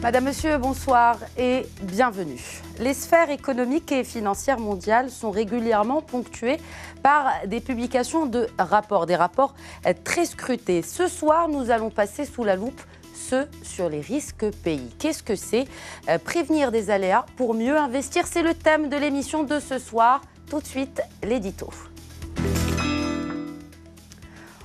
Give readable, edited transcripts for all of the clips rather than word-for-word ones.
Madame, Monsieur, bonsoir et bienvenue. Les sphères économiques et financières mondiales sont régulièrement ponctuées par des publications de rapports, des rapports très scrutés. Ce soir, nous allons passer sous la loupe ceux sur les risques pays. Qu'est-ce que c'est ? Prévenir des aléas pour mieux investir, c'est le thème de l'émission de ce soir. Tout de suite, l'édito.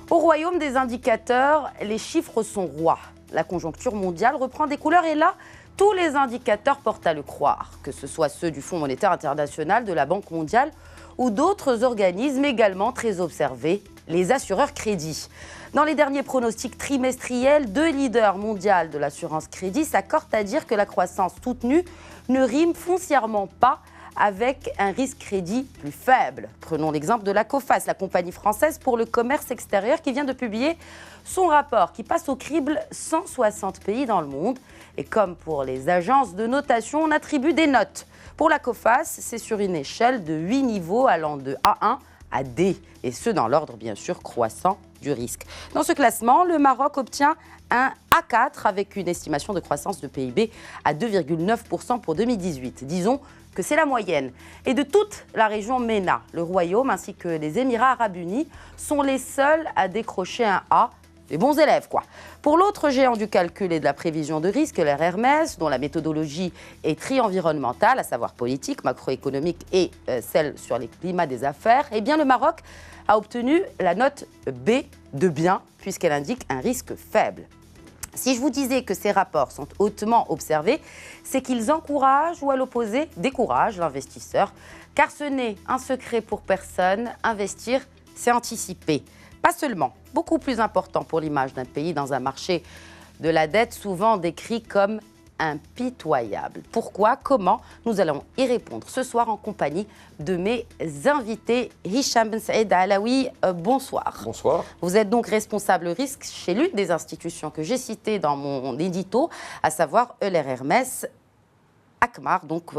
Au royaume des indicateurs, les chiffres sont rois. La conjoncture mondiale reprend des couleurs et là, tous les indicateurs portent à le croire, que ce soit ceux du Fonds monétaire international, de la Banque mondiale ou d'autres organismes également très observés, les assureurs crédit. Dans les derniers pronostics trimestriels, 2 leaders mondiaux de l'assurance crédit s'accordent à dire que la croissance soutenue ne rime foncièrement pas avec un risque crédit plus faible. Prenons l'exemple de la Coface, la compagnie française pour le commerce extérieur qui vient de publier son rapport qui passe au crible 160 pays dans le monde. Et comme pour les agences de notation, on attribue des notes. Pour la Coface, c'est sur une échelle de 8 niveaux allant de A1 à D, et ce dans l'ordre bien sûr croissant du risque. Dans ce classement, le Maroc obtient un A4 avec une estimation de croissance de PIB à 2,9% pour 2018. Disons que c'est la moyenne. Et de toute la région MENA, le Royaume ainsi que les Émirats arabes unis sont les seuls à décrocher un A. Les bons élèves, quoi. Pour l'autre géant du calcul et de la prévision de risque, l'air Hermès, dont la méthodologie est tri-environnementale, à savoir politique, macroéconomique et celle sur les climats des affaires, eh bien le Maroc a obtenu la note B de bien, puisqu'elle indique un risque faible. Si je vous disais que ces rapports sont hautement observés, c'est qu'ils encouragent ou à l'opposé découragent l'investisseur, car ce n'est un secret pour personne, investir, c'est anticiper. Pas seulement, beaucoup plus important pour l'image d'un pays dans un marché de la dette souvent décrit comme impitoyable. Pourquoi ? Comment ? Nous allons y répondre ce soir en compagnie de mes invités. Hicham Ben Saïd Alaoui, bonsoir. Bonsoir. Vous êtes donc responsable risque chez l'une des institutions que j'ai citées dans mon édito, à savoir Euler Hermès Akmar, donc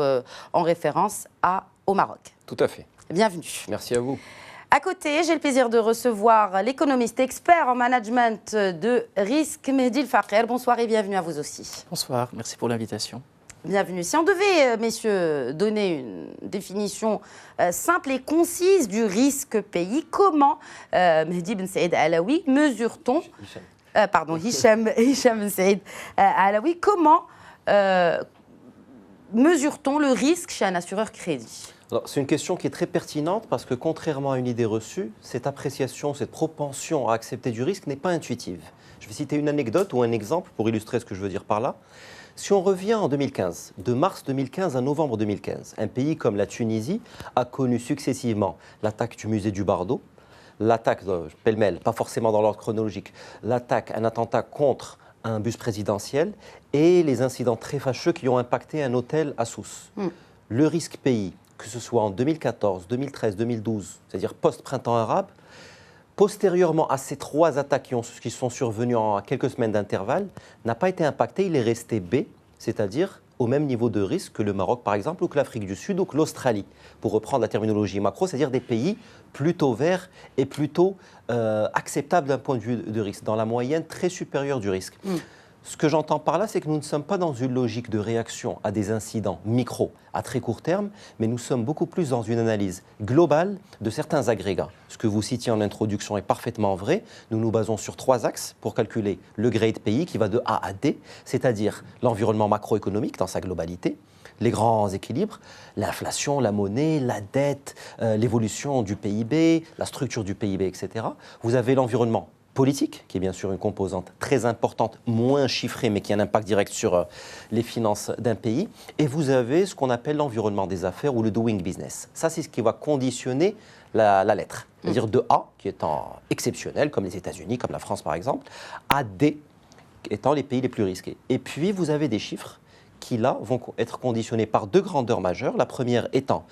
en référence au Maroc. Tout à fait. Bienvenue. Merci à vous. À côté, j'ai le plaisir de recevoir l'économiste expert en management de risque, Mehdi El Faker. Bonsoir et bienvenue à vous aussi. Bonsoir, merci pour l'invitation. Bienvenue. Si on devait, messieurs, donner une définition simple et concise du risque pays, comment, Mehdi Ben Saïd Alaoui, mesure-t-on, Hicham Ben Saïd Alaoui, comment mesure-t-on le risque chez un assureur crédit ? Alors, c'est une question qui est très pertinente parce que contrairement à une idée reçue, cette appréciation, cette propension à accepter du risque n'est pas intuitive. Je vais citer une anecdote ou un exemple pour illustrer ce que je veux dire par là. Si on revient en 2015, de mars 2015 à novembre 2015, un pays comme la Tunisie a connu successivement l'attaque du musée du Bardo, l'attaque, pêle-mêle, pas forcément dans l'ordre chronologique, un attentat contre un bus présidentiel et les incidents très fâcheux qui ont impacté un hôtel à Sousse. Le risque pays, que ce soit en 2014, 2013, 2012, c'est-à-dire post-printemps arabe, postérieurement à ces 3 attaques qui sont survenues en quelques semaines d'intervalle, n'a pas été impacté, il est resté B, c'est-à-dire au même niveau de risque que le Maroc par exemple, ou que l'Afrique du Sud, ou que l'Australie, pour reprendre la terminologie macro, c'est-à-dire des pays plutôt verts et plutôt acceptables d'un point de vue de risque, dans la moyenne très supérieure du risque. Ce que j'entends par là, c'est que nous ne sommes pas dans une logique de réaction à des incidents micro à très court terme, mais nous sommes beaucoup plus dans une analyse globale de certains agrégats. Ce que vous citiez en introduction est parfaitement vrai. Nous nous basons sur 3 axes pour calculer le grade pays qui va de A à D, c'est-à-dire l'environnement macroéconomique dans sa globalité, les grands équilibres, l'inflation, la monnaie, la dette, l'évolution du PIB, la structure du PIB, etc. Vous avez l'environnement politique, qui est bien sûr une composante très importante, moins chiffrée, mais qui a un impact direct sur les finances d'un pays. Et vous avez ce qu'on appelle l'environnement des affaires ou le doing business. Ça, c'est ce qui va conditionner la lettre. C'est-à-dire de A, qui étant exceptionnel, comme les États-Unis, comme la France par exemple, à D, étant les pays les plus risqués. Et puis, vous avez des chiffres qui, là, vont être conditionnés par 2 grandeurs majeures. La première étant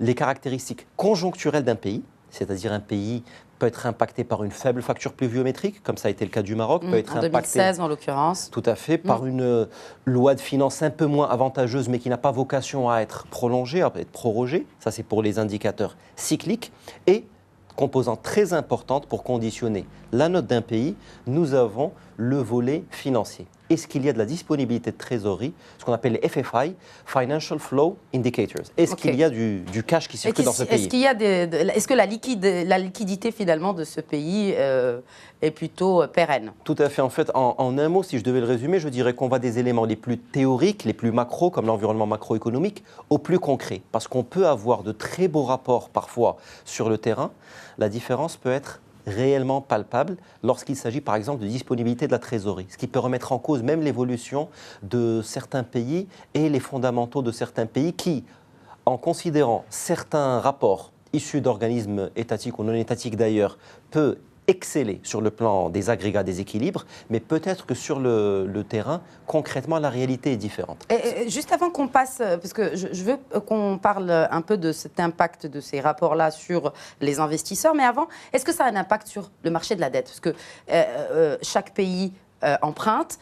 les caractéristiques conjoncturelles d'un pays, c'est-à-dire un pays peut être impacté par une faible facture pluviométrique, comme ça a été le cas du Maroc, peut être en 2016 en l'occurrence. Tout à fait, par une loi de finances un peu moins avantageuse, mais qui n'a pas vocation à être prolongée, à être prorogée. Ça, c'est pour les indicateurs cycliques. Et, composante très importante pour conditionner la note d'un pays, nous avons le volet financier. est-ce qu'il y a de la disponibilité de trésorerie, ce qu'on appelle les FFI, Financial Flow Indicators. Est-ce qu'il y a du cash qui circule dans ce pays? Est-ce que la liquidité finalement de ce pays est plutôt pérenne? Tout à fait. En fait, en un mot, si je devais le résumer, je dirais qu'on va des éléments les plus théoriques, les plus macro, comme l'environnement macroéconomique, au plus concret. Parce qu'on peut avoir de très beaux rapports parfois sur le terrain. La différence peut être réellement palpable lorsqu'il s'agit par exemple de disponibilité de la trésorerie, ce qui peut remettre en cause même l'évolution de certains pays et les fondamentaux de certains pays qui, en considérant certains rapports issus d'organismes étatiques ou non étatiques d'ailleurs, peut exceller sur le plan des agrégats, des équilibres, mais peut-être que sur le terrain, concrètement, la réalité est différente. Et juste avant qu'on passe, parce que je veux qu'on parle un peu de cet impact de ces rapports-là sur les investisseurs, mais avant, est-ce que ça a un impact sur le marché de la dette? Parce que chaque pays emprunte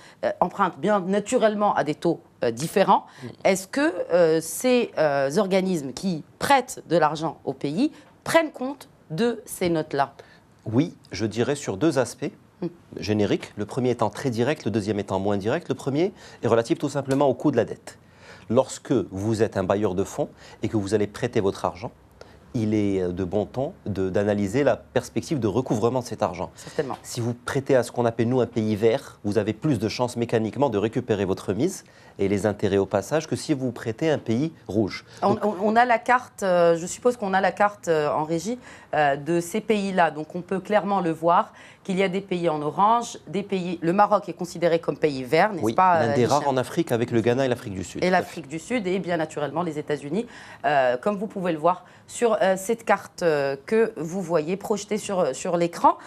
bien naturellement à des taux différents. Est-ce que ces organismes qui prêtent de l'argent au pays prennent compte de ces notes-là? Oui, je dirais sur deux aspects génériques. Le premier étant très direct, le deuxième étant moins direct. Le premier est relatif tout simplement au coût de la dette. Lorsque vous êtes un bailleur de fonds et que vous allez prêter votre argent, il est de bon ton d'analyser la perspective de recouvrement de cet argent. Certainement. Si vous prêtez à ce qu'on appelle nous un pays vert, vous avez plus de chances mécaniquement de récupérer votre mise et les intérêts au passage que si vous prêtez un pays rouge. On a la carte, je suppose qu'on a la carte en régie de ces pays-là, donc on peut clairement le voir qu'il y a des pays en orange, des pays. Le Maroc est considéré comme pays vert, n'est-ce pas? L'un des rares en Afrique avec le Ghana et l'Afrique du Sud. Et l'Afrique du Sud et bien naturellement les États-Unis, comme vous pouvez le voir sur cette carte que vous voyez projetée sur l'écran.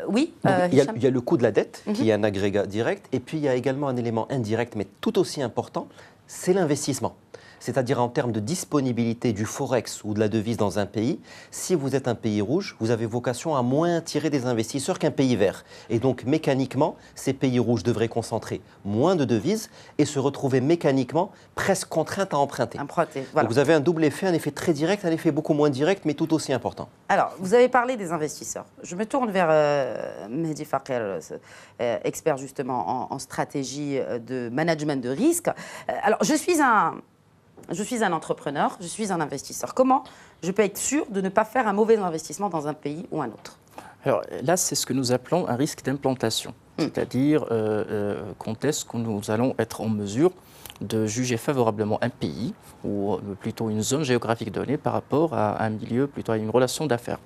Oui, il y a le coût de la dette, qui est un agrégat direct, et puis il y a également un élément indirect, mais tout aussi important, c'est l'investissement. C'est-à-dire en termes de disponibilité du forex ou de la devise dans un pays, si vous êtes un pays rouge, vous avez vocation à moins attirer des investisseurs qu'un pays vert. Et donc mécaniquement, ces pays rouges devraient concentrer moins de devises et se retrouver mécaniquement presque contraints à emprunter. Voilà. Donc vous avez un double effet, un effet très direct, un effet beaucoup moins direct, mais tout aussi important. Alors, vous avez parlé des investisseurs. Je me tourne vers Mehdi Fakir, expert justement en stratégie de management de risque. Alors, je suis un entrepreneur, je suis un investisseur. Comment je peux être sûr de ne pas faire un mauvais investissement dans un pays ou un autre? Alors là, c'est ce que nous appelons un risque d'implantation. C'est-à-dire quand est-ce que nous allons être en mesure de juger favorablement un pays ou plutôt une zone géographique donnée par rapport à un milieu, plutôt à une relation d'affaires,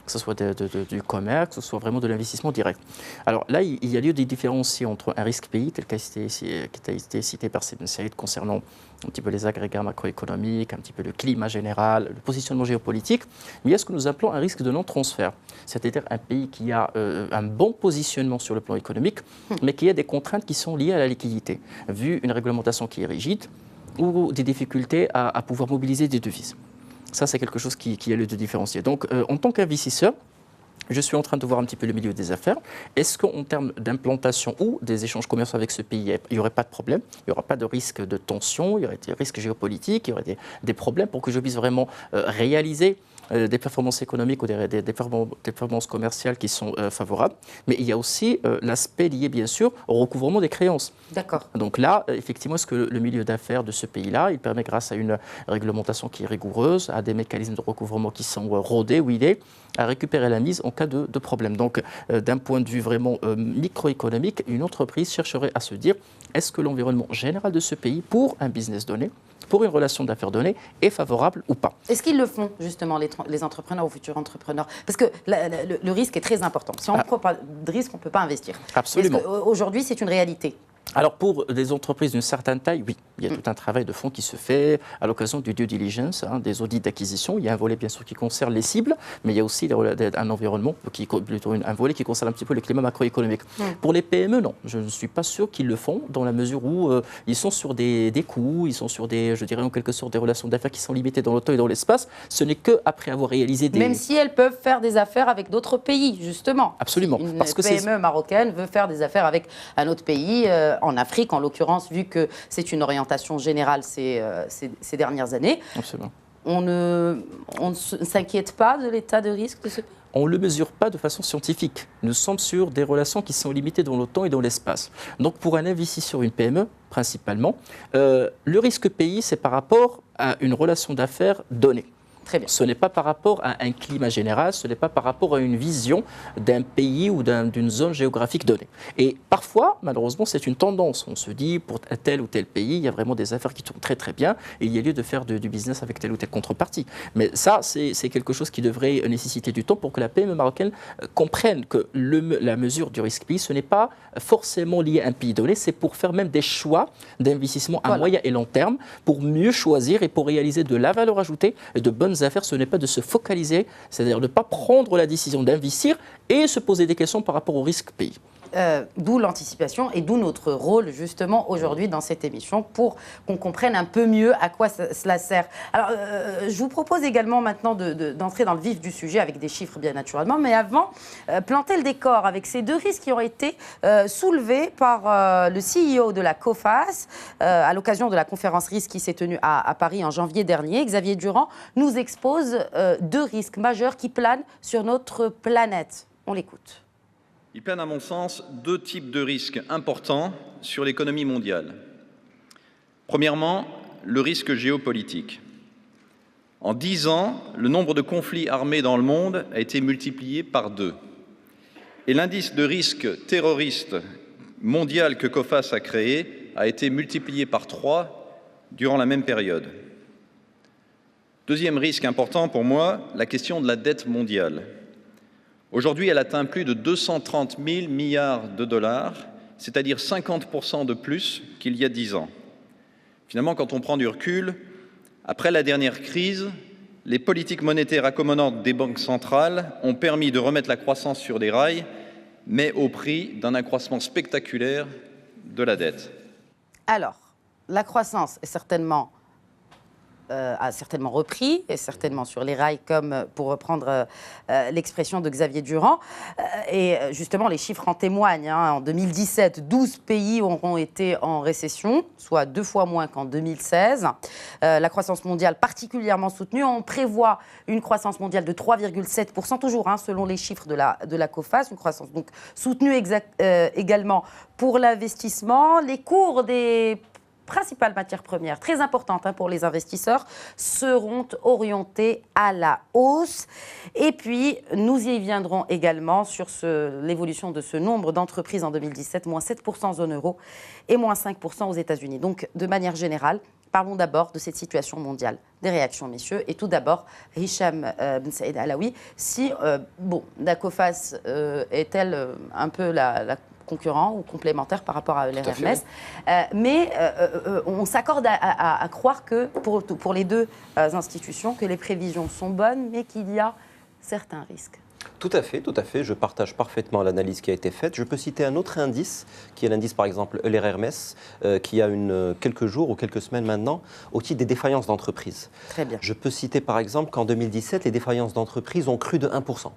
que ce soit du commerce, que ce soit vraiment de l'investissement direct. Alors là, il y a lieu de différencier entre un risque pays, tel qu'a été cité par Saïd concernant un petit peu les agrégats macroéconomiques, un petit peu le climat général, le positionnement géopolitique, mais il y a ce que nous appelons un risque de non-transfert, c'est-à-dire un pays qui a un bon positionnement sur le plan économique, mais qui a des contraintes qui sont liées à la liquidité, vu une réglementation qui est rigide ou des difficultés à pouvoir mobiliser des devises. Ça, c'est quelque chose qui a lieu de différencier. Donc, en tant qu'investisseur, je suis en train de voir un petit peu le milieu des affaires. Est-ce qu'en termes d'implantation ou des échanges commerciaux avec ce pays, il n'y aurait pas de problème? Il n'y aura pas de risque de tension, il y aurait des risques géopolitiques, il y aurait des problèmes pour que je puisse vraiment réaliser des performances économiques ou des performances commerciales qui sont favorables. Mais il y a aussi l'aspect lié, bien sûr, au recouvrement des créances. D'accord. Donc là, effectivement, est-ce que le milieu d'affaires de ce pays-là, il permet, grâce à une réglementation qui est rigoureuse, à des mécanismes de recouvrement qui sont rodés, où il est, à récupérer la mise en cas de problème. Donc, d'un point de vue vraiment microéconomique, une entreprise chercherait à se dire, est-ce que l'environnement général de ce pays, pour un business donné, pour une relation d'affaires donnée, est favorable ou pas? Est-ce qu'ils le font, justement, les entrepreneurs ou futurs entrepreneurs? Parce que le risque est très important. Si on ne prend pas de risque, on ne peut pas investir. Absolument. Aujourd'hui, c'est une réalité. Alors, pour des entreprises d'une certaine taille, oui, il y a tout un travail de fond qui se fait à l'occasion du due diligence, des audits d'acquisition. Il y a un volet, bien sûr, qui concerne les cibles, mais il y a aussi un environnement, plutôt un volet qui concerne un petit peu le climat macroéconomique. Pour les PME, non, je ne suis pas sûr qu'ils le font, dans la mesure où ils sont sur des coûts, ils sont sur je dirais en quelque sorte, des relations d'affaires qui sont limitées dans le temps et dans l'espace. Ce n'est qu'après avoir réalisé des... Même si elles peuvent faire des affaires avec d'autres pays, justement. Absolument. Une PME marocaine veut faire des affaires avec un autre pays, en Afrique en l'occurrence, vu que c'est une orientation générale ces dernières années. Absolument. On ne s'inquiète pas de l'état de risque de ce pays? on ne le mesure pas de façon scientifique. Nous sommes sur des relations qui sont limitées dans le temps et dans l'espace. Donc pour un investisseur, une PME, principalement, le risque pays, c'est par rapport à une relation d'affaires donnée. Très bien. Ce n'est pas par rapport à un climat général, ce n'est pas par rapport à une vision d'un pays ou d'une zone géographique donnée. Et parfois, malheureusement, c'est une tendance. On se dit, pour tel ou tel pays, il y a vraiment des affaires qui tournent très très bien et il y a lieu de faire du business avec telle ou telle contrepartie. Mais ça, c'est quelque chose qui devrait nécessiter du temps pour que la PME marocaine comprenne que la mesure du risque pays, ce n'est pas forcément lié à un pays donné, c'est pour faire même des choix d'investissement à moyen et long terme, pour mieux choisir et pour réaliser de la valeur ajoutée et de bonnes affaires. Ce n'est pas de se focaliser, c'est-à-dire de ne pas prendre la décision d'investir et se poser des questions par rapport au risque pays. D'où l'anticipation et d'où notre rôle justement aujourd'hui dans cette émission pour qu'on comprenne un peu mieux à quoi cela sert. Alors je vous propose également maintenant d'entrer dans le vif du sujet avec des chiffres bien naturellement, mais avant, planter le décor avec ces deux risques qui ont été soulevés par le CEO de la COFAS à l'occasion de la conférence risque qui s'est tenue à Paris en janvier dernier. Xavier Durand nous expose deux risques majeurs qui planent sur notre planète. On l'écoute. Il plane à mon sens deux types de risques importants sur l'économie mondiale. Premièrement, le risque géopolitique. En 10 ans, le nombre de conflits armés dans le monde a été multiplié par 2. Et l'indice de risque terroriste mondial que COFAS a créé a été multiplié par 3 durant la même période. Deuxième risque important pour moi, la question de la dette mondiale. Aujourd'hui, elle atteint plus de 230 000 milliards de dollars, c'est-à-dire 50% de plus qu'il y a 10 ans. Finalement, quand on prend du recul, après la dernière crise, les politiques monétaires accommodantes des banques centrales ont permis de remettre la croissance sur des rails, mais au prix d'un accroissement spectaculaire de la dette. Alors, la croissance est certainement a certainement repris, et certainement sur les rails, comme pour reprendre l'expression de Xavier Durand. Et justement, les chiffres en témoignent. En 2017, 12 pays auront été en récession, soit 2 fois moins qu'en 2016. La croissance mondiale particulièrement soutenue. On prévoit une croissance mondiale de 3,7%, toujours selon les chiffres de la COFAS, une croissance donc soutenue également pour l'investissement. Les cours des principales matières premières, très importantes pour les investisseurs, seront orientées à la hausse. Et puis, nous y viendrons également sur l'évolution de ce nombre d'entreprises en 2017, moins 7% en zone euro et moins 5% aux États-Unis. Donc, de manière générale, parlons d'abord de cette situation mondiale. Des réactions, messieurs. Et tout d'abord, Hicham Ben Saïd Alaoui, si, la COFAS est-elle un peu la concurrent ou complémentaire par rapport à l'RMS. Mais on s'accorde à croire que pour les deux institutions, que les prévisions sont bonnes, mais qu'il y a certains risques. Tout à fait. Je partage parfaitement l'analyse qui a été faite. Je peux citer un autre indice, qui est l'indice, par exemple, LRMS, qui a quelques jours ou quelques semaines maintenant, au titre des défaillances d'entreprises. Très bien. Je peux citer, par exemple, qu'en 2017, les défaillances d'entreprises ont cru de 1%.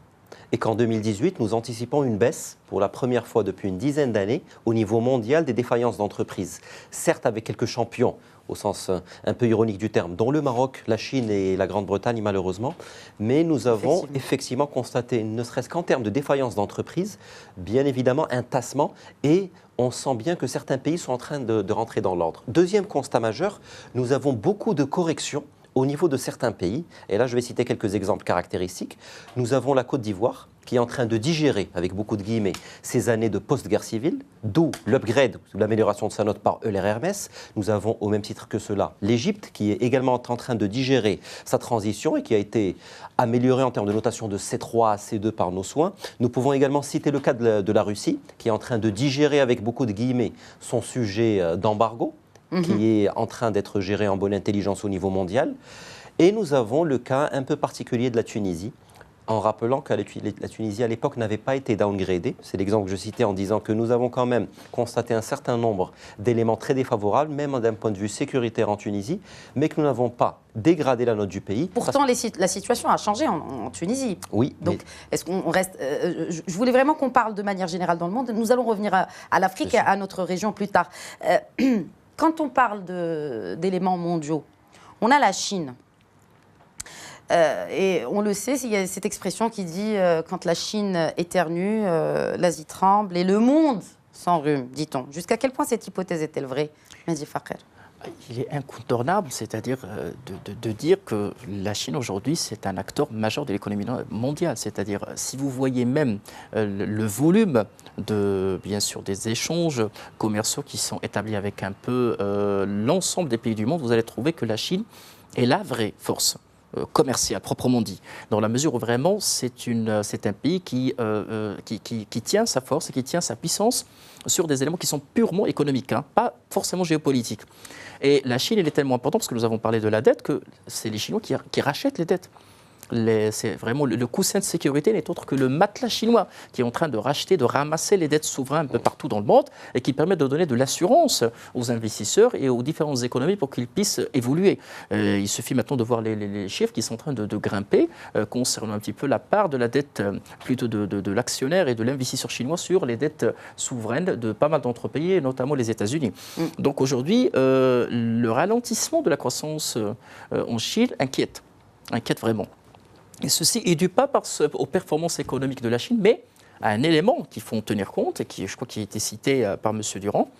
Et qu'en 2018, nous anticipons une baisse, pour la première fois depuis une dizaine d'années, au niveau mondial des défaillances d'entreprises. Certes, avec quelques champions, au sens un peu ironique du terme, dont le Maroc, la Chine et la Grande-Bretagne, malheureusement. Mais nous avons effectivement constaté, ne serait-ce qu'en termes de défaillances d'entreprises, bien évidemment un tassement, et on sent bien que certains pays sont en train de rentrer dans l'ordre. Deuxième constat majeur, nous avons beaucoup de corrections au niveau de certains pays, et là je vais citer quelques exemples caractéristiques. Nous avons la Côte d'Ivoire qui est en train de digérer, avec beaucoup de guillemets, ces années de post-guerre civile, d'où l'upgrade, l'amélioration de sa note par LRMS. Nous avons au même titre que cela l'Égypte qui est également en train de digérer sa transition et qui a été améliorée en termes de notation de C3 à C2 par nos soins. Nous pouvons également citer le cas de la Russie qui est en train de digérer, avec beaucoup de guillemets, son sujet d'embargo, qui est en train d'être géré en bonne intelligence au niveau mondial. Et nous avons le cas un peu particulier de la Tunisie, en rappelant que la Tunisie, à l'époque, n'avait pas été downgradée. C'est l'exemple que je citais en disant que nous avons quand même constaté un certain nombre d'éléments très défavorables, même d'un point de vue sécuritaire en Tunisie, mais que nous n'avons pas dégradé la note du pays. Pourtant, la situation a changé en Tunisie. Oui. Donc, est-ce qu'on reste... je voulais vraiment qu'on parle de manière générale dans le monde. Nous allons revenir à l'Afrique et à notre région plus tard. Quand on parle d'éléments mondiaux, on a la Chine. Et on le sait, il y a cette expression qui dit quand la Chine éternue, l'Asie tremble et le monde s'enrhume, dit-on. Jusqu'à quel point cette hypothèse est-elle vraie, Mehdi Fakher? Il est incontournable, c'est-à-dire de dire que la Chine aujourd'hui, c'est un acteur majeur de l'économie mondiale. C'est-à-dire, si vous voyez même le volume bien sûr, des échanges commerciaux qui sont établis avec un peu l'ensemble des pays du monde, vous allez trouver que la Chine est la vraie force commerciale, proprement dit, dans la mesure où vraiment c'est un pays qui tient sa force et qui tient sa puissance sur des éléments qui sont purement économiques, hein, pas forcément géopolitiques. Et la Chine, elle est tellement importante, parce que nous avons parlé de la dette, que c'est les Chinois qui rachètent les dettes. C'est vraiment le coussin de sécurité n'est autre que le matelas chinois qui est en train de racheter, de ramasser les dettes souveraines un peu partout dans le monde et qui permet de donner de l'assurance aux investisseurs et aux différentes économies pour qu'ils puissent évoluer. Il suffit maintenant de voir les chiffres qui sont en train de grimper concernant un petit peu la part de la dette plutôt de l'actionnaire et de l'investisseur chinois sur les dettes souveraines de pas mal d'autres pays, et notamment les États-Unis. Donc aujourd'hui, le ralentissement de la croissance en Chine inquiète vraiment. Et ceci est dû pas aux performances économiques de la Chine, mais à un élément qu'il faut en tenir compte et qui, je crois, qui a été cité par M. Durand,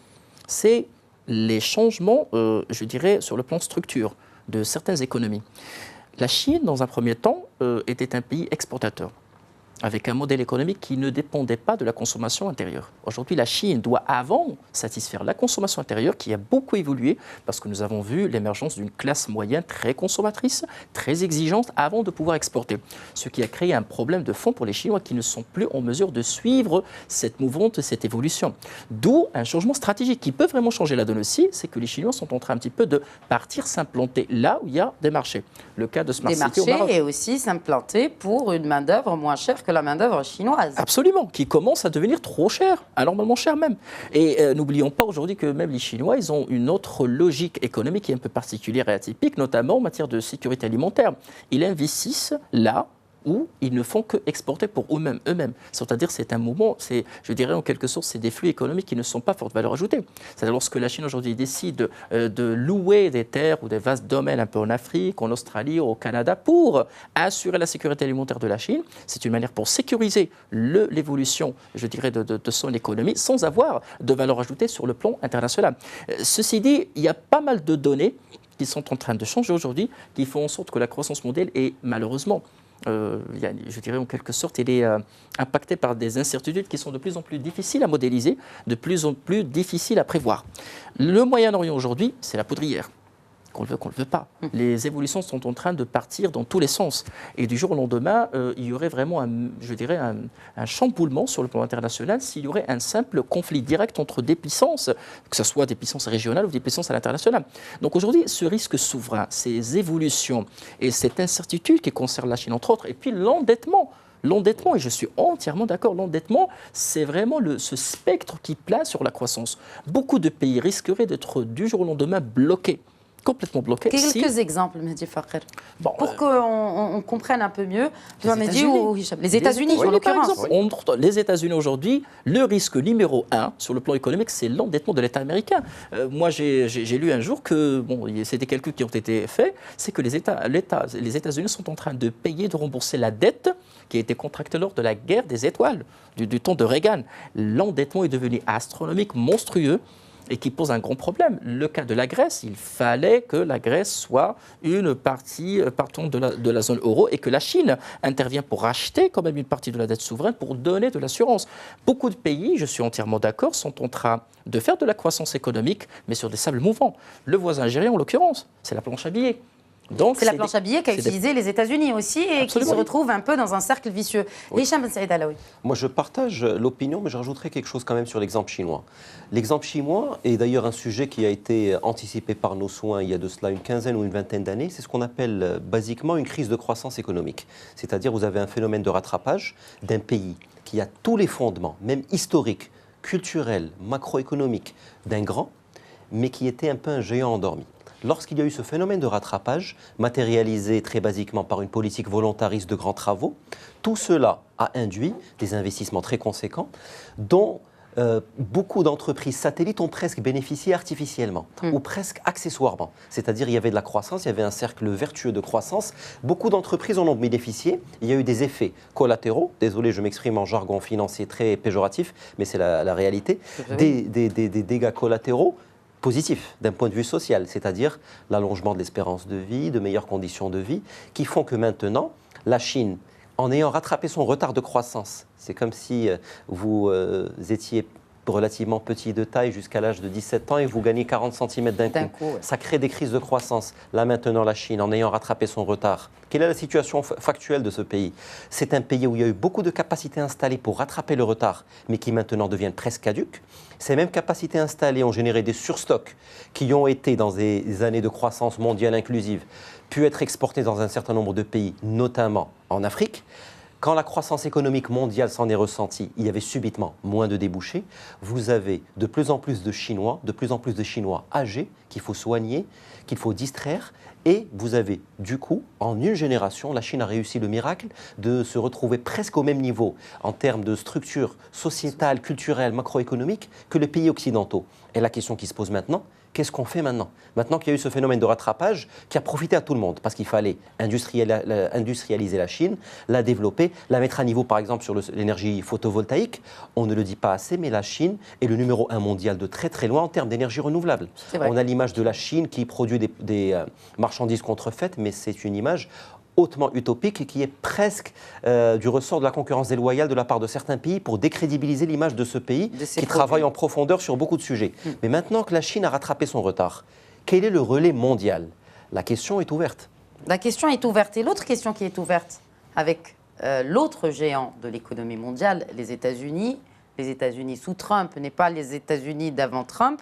c'est les changements, je dirais, sur le plan structure de certaines économies. La Chine, dans un premier temps, était un pays exportateur, avec un modèle économique qui ne dépendait pas de la consommation intérieure. Aujourd'hui, la Chine doit avant satisfaire la consommation intérieure qui a beaucoup évolué parce que nous avons vu l'émergence d'une classe moyenne très consommatrice, très exigeante avant de pouvoir exporter. Ce qui a créé un problème de fond pour les Chinois qui ne sont plus en mesure de suivre cette mouvante, cette évolution. D'où un changement stratégique qui peut vraiment changer la donne aussi, c'est que les Chinois sont en train un petit peu de partir s'implanter là où il y a des marchés. Le cas de Smart City au Maroc. Et aussi s'implanter pour une main-d'œuvre moins chère que la main-d'œuvre chinoise. Absolument, qui commence à devenir trop cher, anormalement cher même. Et n'oublions pas aujourd'hui que même les Chinois, ils ont une autre logique économique qui est un peu particulière et atypique, notamment en matière de sécurité alimentaire. Ils investissent là où ils ne font que exporter pour eux-mêmes. C'est-à-dire c'est un mouvement, je dirais en quelque sorte, c'est des flux économiques qui ne sont pas forte valeur ajoutée. C'est-à-dire lorsque la Chine aujourd'hui décide de louer des terres ou des vastes domaines un peu en Afrique, en Australie, au Canada, pour assurer la sécurité alimentaire de la Chine, c'est une manière pour sécuriser l'évolution, je dirais, de son économie sans avoir de valeur ajoutée sur le plan international. Ceci dit, il y a pas mal de données qui sont en train de changer aujourd'hui, qui font en sorte que la croissance mondiale est malheureusement je dirais en quelque sorte, il est impacté par des incertitudes qui sont de plus en plus difficiles à modéliser, de plus en plus difficiles à prévoir. Le Moyen-Orient aujourd'hui, c'est la poudrière. Qu'on le veut pas. Les évolutions sont en train de partir dans tous les sens. Et du jour au lendemain, il y aurait vraiment, un chamboulement sur le plan international s'il y aurait un simple conflit direct entre des puissances, que ce soit des puissances régionales ou des puissances à l'international. Donc aujourd'hui, ce risque souverain, ces évolutions et cette incertitude qui concerne la Chine, entre autres, et puis l'endettement, et je suis entièrement d'accord, l'endettement, c'est vraiment ce spectre qui plane sur la croissance. Beaucoup de pays risqueraient d'être du jour au lendemain bloqués. Complètement bloqué. Quelques exemples, Mehdi Fakher, pour qu'on comprenne un peu mieux. Les États-Unis, en l'occurrence. Les États-Unis aujourd'hui, le risque numéro 1 sur le plan économique, c'est l'endettement de l'État américain. Moi, j'ai lu un jour que, c'est des calculs qui ont été faits, c'est que les États-Unis sont en train de payer, de rembourser la dette qui a été contractée lors de la guerre des étoiles, du temps de Reagan. L'endettement est devenu astronomique, monstrueux, et qui pose un grand problème. Le cas de la Grèce, il fallait que la Grèce soit une partie partant de la zone euro et que la Chine intervient pour racheter quand même une partie de la dette souveraine pour donner de l'assurance. Beaucoup de pays, je suis entièrement d'accord, sont en train de faire de la croissance économique, mais sur des sables mouvants. Le voisin algérien, en l'occurrence, c'est la planche à billets. C'est la planche à billets qu'a utilisé les États-Unis aussi et qui se retrouve un peu dans un cercle vicieux. Oui. Hicham Ben Saïd Alaoui. Moi, je partage l'opinion, mais je rajouterai quelque chose quand même sur l'exemple chinois. L'exemple chinois est d'ailleurs un sujet qui a été anticipé par nos soins il y a de cela une quinzaine ou une vingtaine d'années. C'est ce qu'on appelle basiquement une crise de croissance économique. C'est-à-dire vous avez un phénomène de rattrapage d'un pays qui a tous les fondements, même historiques, culturels, macroéconomiques, d'un grand, mais qui était un peu un géant endormi. Lorsqu'il y a eu ce phénomène de rattrapage, matérialisé très basiquement par une politique volontariste de grands travaux, tout cela a induit des investissements très conséquents, dont beaucoup d'entreprises satellites ont presque bénéficié artificiellement ou presque accessoirement. C'est-à-dire il y avait de la croissance, il y avait un cercle vertueux de croissance. Beaucoup d'entreprises en ont bénéficié. Il y a eu des effets collatéraux. Désolé, je m'exprime en jargon financier très péjoratif, mais c'est la réalité. Des dégâts collatéraux positifs d'un point de vue social, c'est-à-dire l'allongement de l'espérance de vie, de meilleures conditions de vie, qui font que maintenant, la Chine, en ayant rattrapé son retard de croissance, c'est comme si vous étiez relativement petit de taille jusqu'à l'âge de 17 ans et vous gagnez 40 cm d'un coup. Ouais. Ça crée des crises de croissance. Là maintenant, la Chine, en ayant rattrapé son retard, quelle est la situation factuelle de ce pays? C'est un pays où il y a eu beaucoup de capacités installées pour rattraper le retard, mais qui maintenant deviennent presque caduques. Ces mêmes capacités installées ont généré des surstocks qui ont été, dans des années de croissance mondiale inclusive, pu être exportés dans un certain nombre de pays, notamment en Afrique. Quand la croissance économique mondiale s'en est ressentie, il y avait subitement moins de débouchés. Vous avez de plus en plus de Chinois âgés qu'il faut soigner, qu'il faut distraire. Et vous avez, du coup, en une génération, la Chine a réussi le miracle de se retrouver presque au même niveau en termes de structure sociétale, culturelle, macroéconomique que les pays occidentaux. Et la question qui se pose maintenant, qu'est-ce qu'on fait maintenant? Maintenant qu'il y a eu ce phénomène de rattrapage qui a profité à tout le monde, parce qu'il fallait industrialiser la Chine, la développer, la mettre à niveau par exemple sur l'énergie photovoltaïque. On ne le dit pas assez, mais la Chine est le numéro 1 mondial de très très loin en termes d'énergie renouvelable. On a l'image de la Chine qui produit des marchandises contrefaites, mais c'est une image hautement utopique et qui est presque du ressort de la concurrence déloyale de la part de certains pays pour décrédibiliser l'image de ce pays qui travaille en profondeur sur beaucoup de sujets. Mais maintenant que la Chine a rattrapé son retard, quel est le relais mondial? La question est ouverte. La question est ouverte. Et l'autre question qui est ouverte avec l'autre géant de l'économie mondiale, les États-Unis sous Trump, n'est pas les États-Unis d'avant Trump.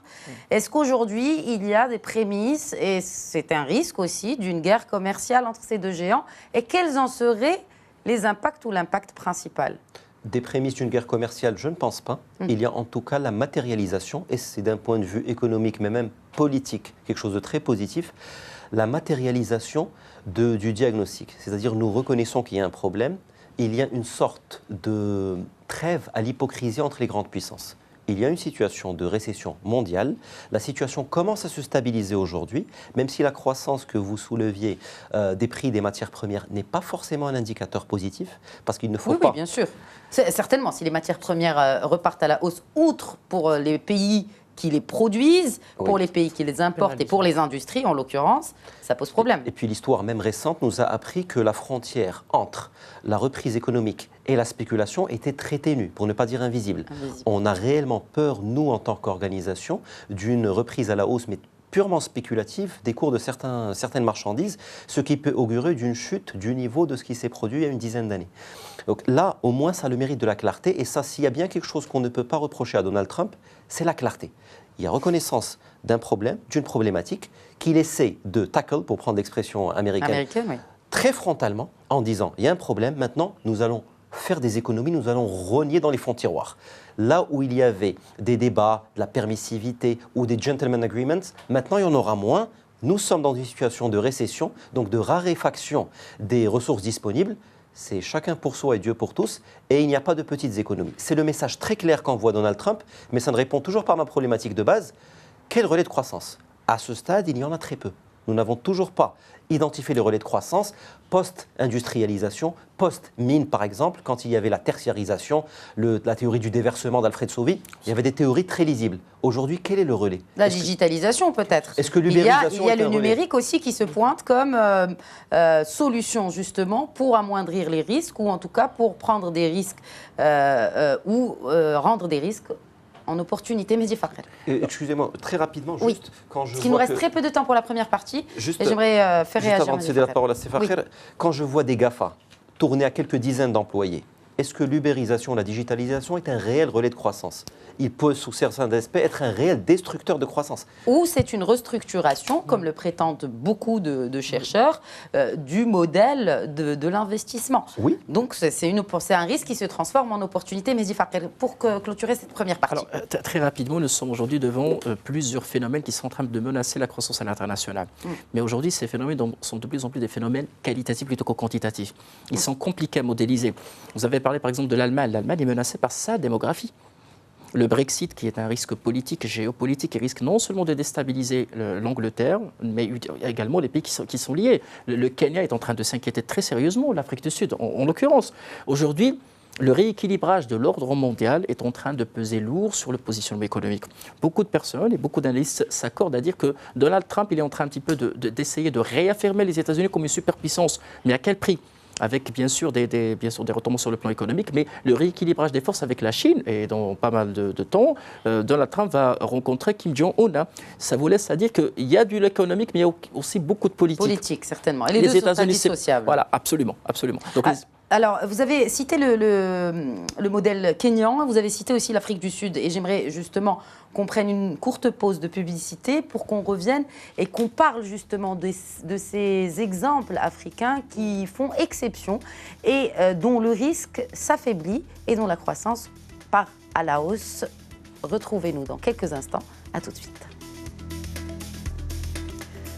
Est-ce qu'aujourd'hui, il y a des prémices, et c'est un risque aussi, d'une guerre commerciale entre ces deux géants? Et quels en seraient les impacts ou l'impact principal? Des prémices d'une guerre commerciale, je ne pense pas. Il y a en tout cas la matérialisation, et c'est d'un point de vue économique, mais même politique, quelque chose de très positif, la matérialisation du diagnostic. C'est-à-dire nous reconnaissons qu'il y a un problème, il y a une sorte de trêve à l'hypocrisie entre les grandes puissances. Il y a une situation de récession mondiale. La situation commence à se stabiliser aujourd'hui, même si la croissance que vous souleviez des prix des matières premières n'est pas forcément un indicateur positif, parce qu'il ne faut pas... Oui, bien sûr. Certainement, si les matières premières repartent à la hausse, outre pour les pays qui les produisent, pour les pays qui les importent et pour les industries, en l'occurrence, ça pose problème. Et puis l'histoire même récente nous a appris que la frontière entre la reprise économique et la spéculation était très ténue, pour ne pas dire invisible. On a réellement peur, nous, en tant qu'organisation, d'une reprise à la hausse, mais purement spéculative, des cours de certaines marchandises, ce qui peut augurer d'une chute du niveau de ce qui s'est produit il y a une dizaine d'années. Donc là, au moins, ça a le mérite de la clarté. Et ça, s'il y a bien quelque chose qu'on ne peut pas reprocher à Donald Trump, c'est la clarté. Il y a reconnaissance d'un problème, d'une problématique, qu'il essaie de tackle, pour prendre l'expression américaine, très frontalement, en disant, il y a un problème, maintenant, nous allons faire des économies, nous allons rogner dans les fonds tiroirs. Là où il y avait des débats, de la permissivité ou des gentleman agreements, maintenant il y en aura moins. Nous sommes dans une situation de récession, donc de raréfaction des ressources disponibles. C'est chacun pour soi et Dieu pour tous, et il n'y a pas de petites économies. C'est le message très clair qu'envoie Donald Trump, mais ça ne répond toujours pas à ma problématique de base. Quel relais de croissance? À ce stade, il y en a très peu. Nous n'avons toujours pas identifié les relais de croissance post-industrialisation, post-mine par exemple, quand il y avait la tertiarisation, la théorie du déversement d'Alfred Sauvy, il y avait des théories très lisibles. Aujourd'hui, quel est le relais? La digitalisation peut-être. Est-ce que l'ubérisation il y a le numérique aussi qui se pointe comme solution justement pour amoindrir les risques, ou en tout cas pour prendre des risques ou rendre des risques en opportunité. Mais excusez-moi, très rapidement, juste quand je vois qu'il nous reste très peu de temps pour la première partie, et j'aimerais faire réagir. Avant de céder la parole à Stéphane, quand je vois des GAFA tourner à quelques dizaines d'employés, est-ce que l'ubérisation, la digitalisation est un réel relais de croissance? Il peut, sous certains aspects, être un réel destructeur de croissance. Ou c'est une restructuration, comme le prétendent beaucoup de chercheurs, du modèle de l'investissement. Oui. Donc c'est un risque qui se transforme en opportunité. Mais pour clôturer cette première partie. Alors, très rapidement, nous sommes aujourd'hui devant plusieurs phénomènes qui sont en train de menacer la croissance à l'international. Mais aujourd'hui, ces phénomènes sont de plus en plus des phénomènes qualitatifs plutôt que quantitatifs. Ils sont compliqués à modéliser. Vous avez parlé par exemple de l'Allemagne. L'Allemagne est menacée par sa démographie. Le Brexit, qui est un risque politique, géopolitique, qui risque non seulement de déstabiliser l'Angleterre, mais également les pays qui sont liés. Le Kenya est en train de s'inquiéter très sérieusement, l'Afrique du Sud en l'occurrence. Aujourd'hui, le rééquilibrage de l'ordre mondial est en train de peser lourd sur le positionnement économique. Beaucoup de personnes et beaucoup d'analystes s'accordent à dire que Donald Trump il est en train un petit peu d'essayer de réaffirmer les États-Unis comme une superpuissance. Mais à quel prix ? Avec bien sûr des retombements sur le plan économique, mais le rééquilibrage des forces avec la Chine, et dans pas mal de temps, Donald Trump va rencontrer Kim Jong-un. Ça vous laisse à dire qu'il y a de l'économique, mais il y a aussi beaucoup de politique. Politique, certainement. Et les deux sont indissociables. Voilà, absolument. Donc, alors, vous avez cité le modèle kényan, vous avez cité aussi l'Afrique du Sud, et j'aimerais justement qu'on prenne une courte pause de publicité pour qu'on revienne et qu'on parle justement de ces exemples africains qui font exception et dont le risque s'affaiblit et dont la croissance part à la hausse. Retrouvez-nous dans quelques instants. À tout de suite.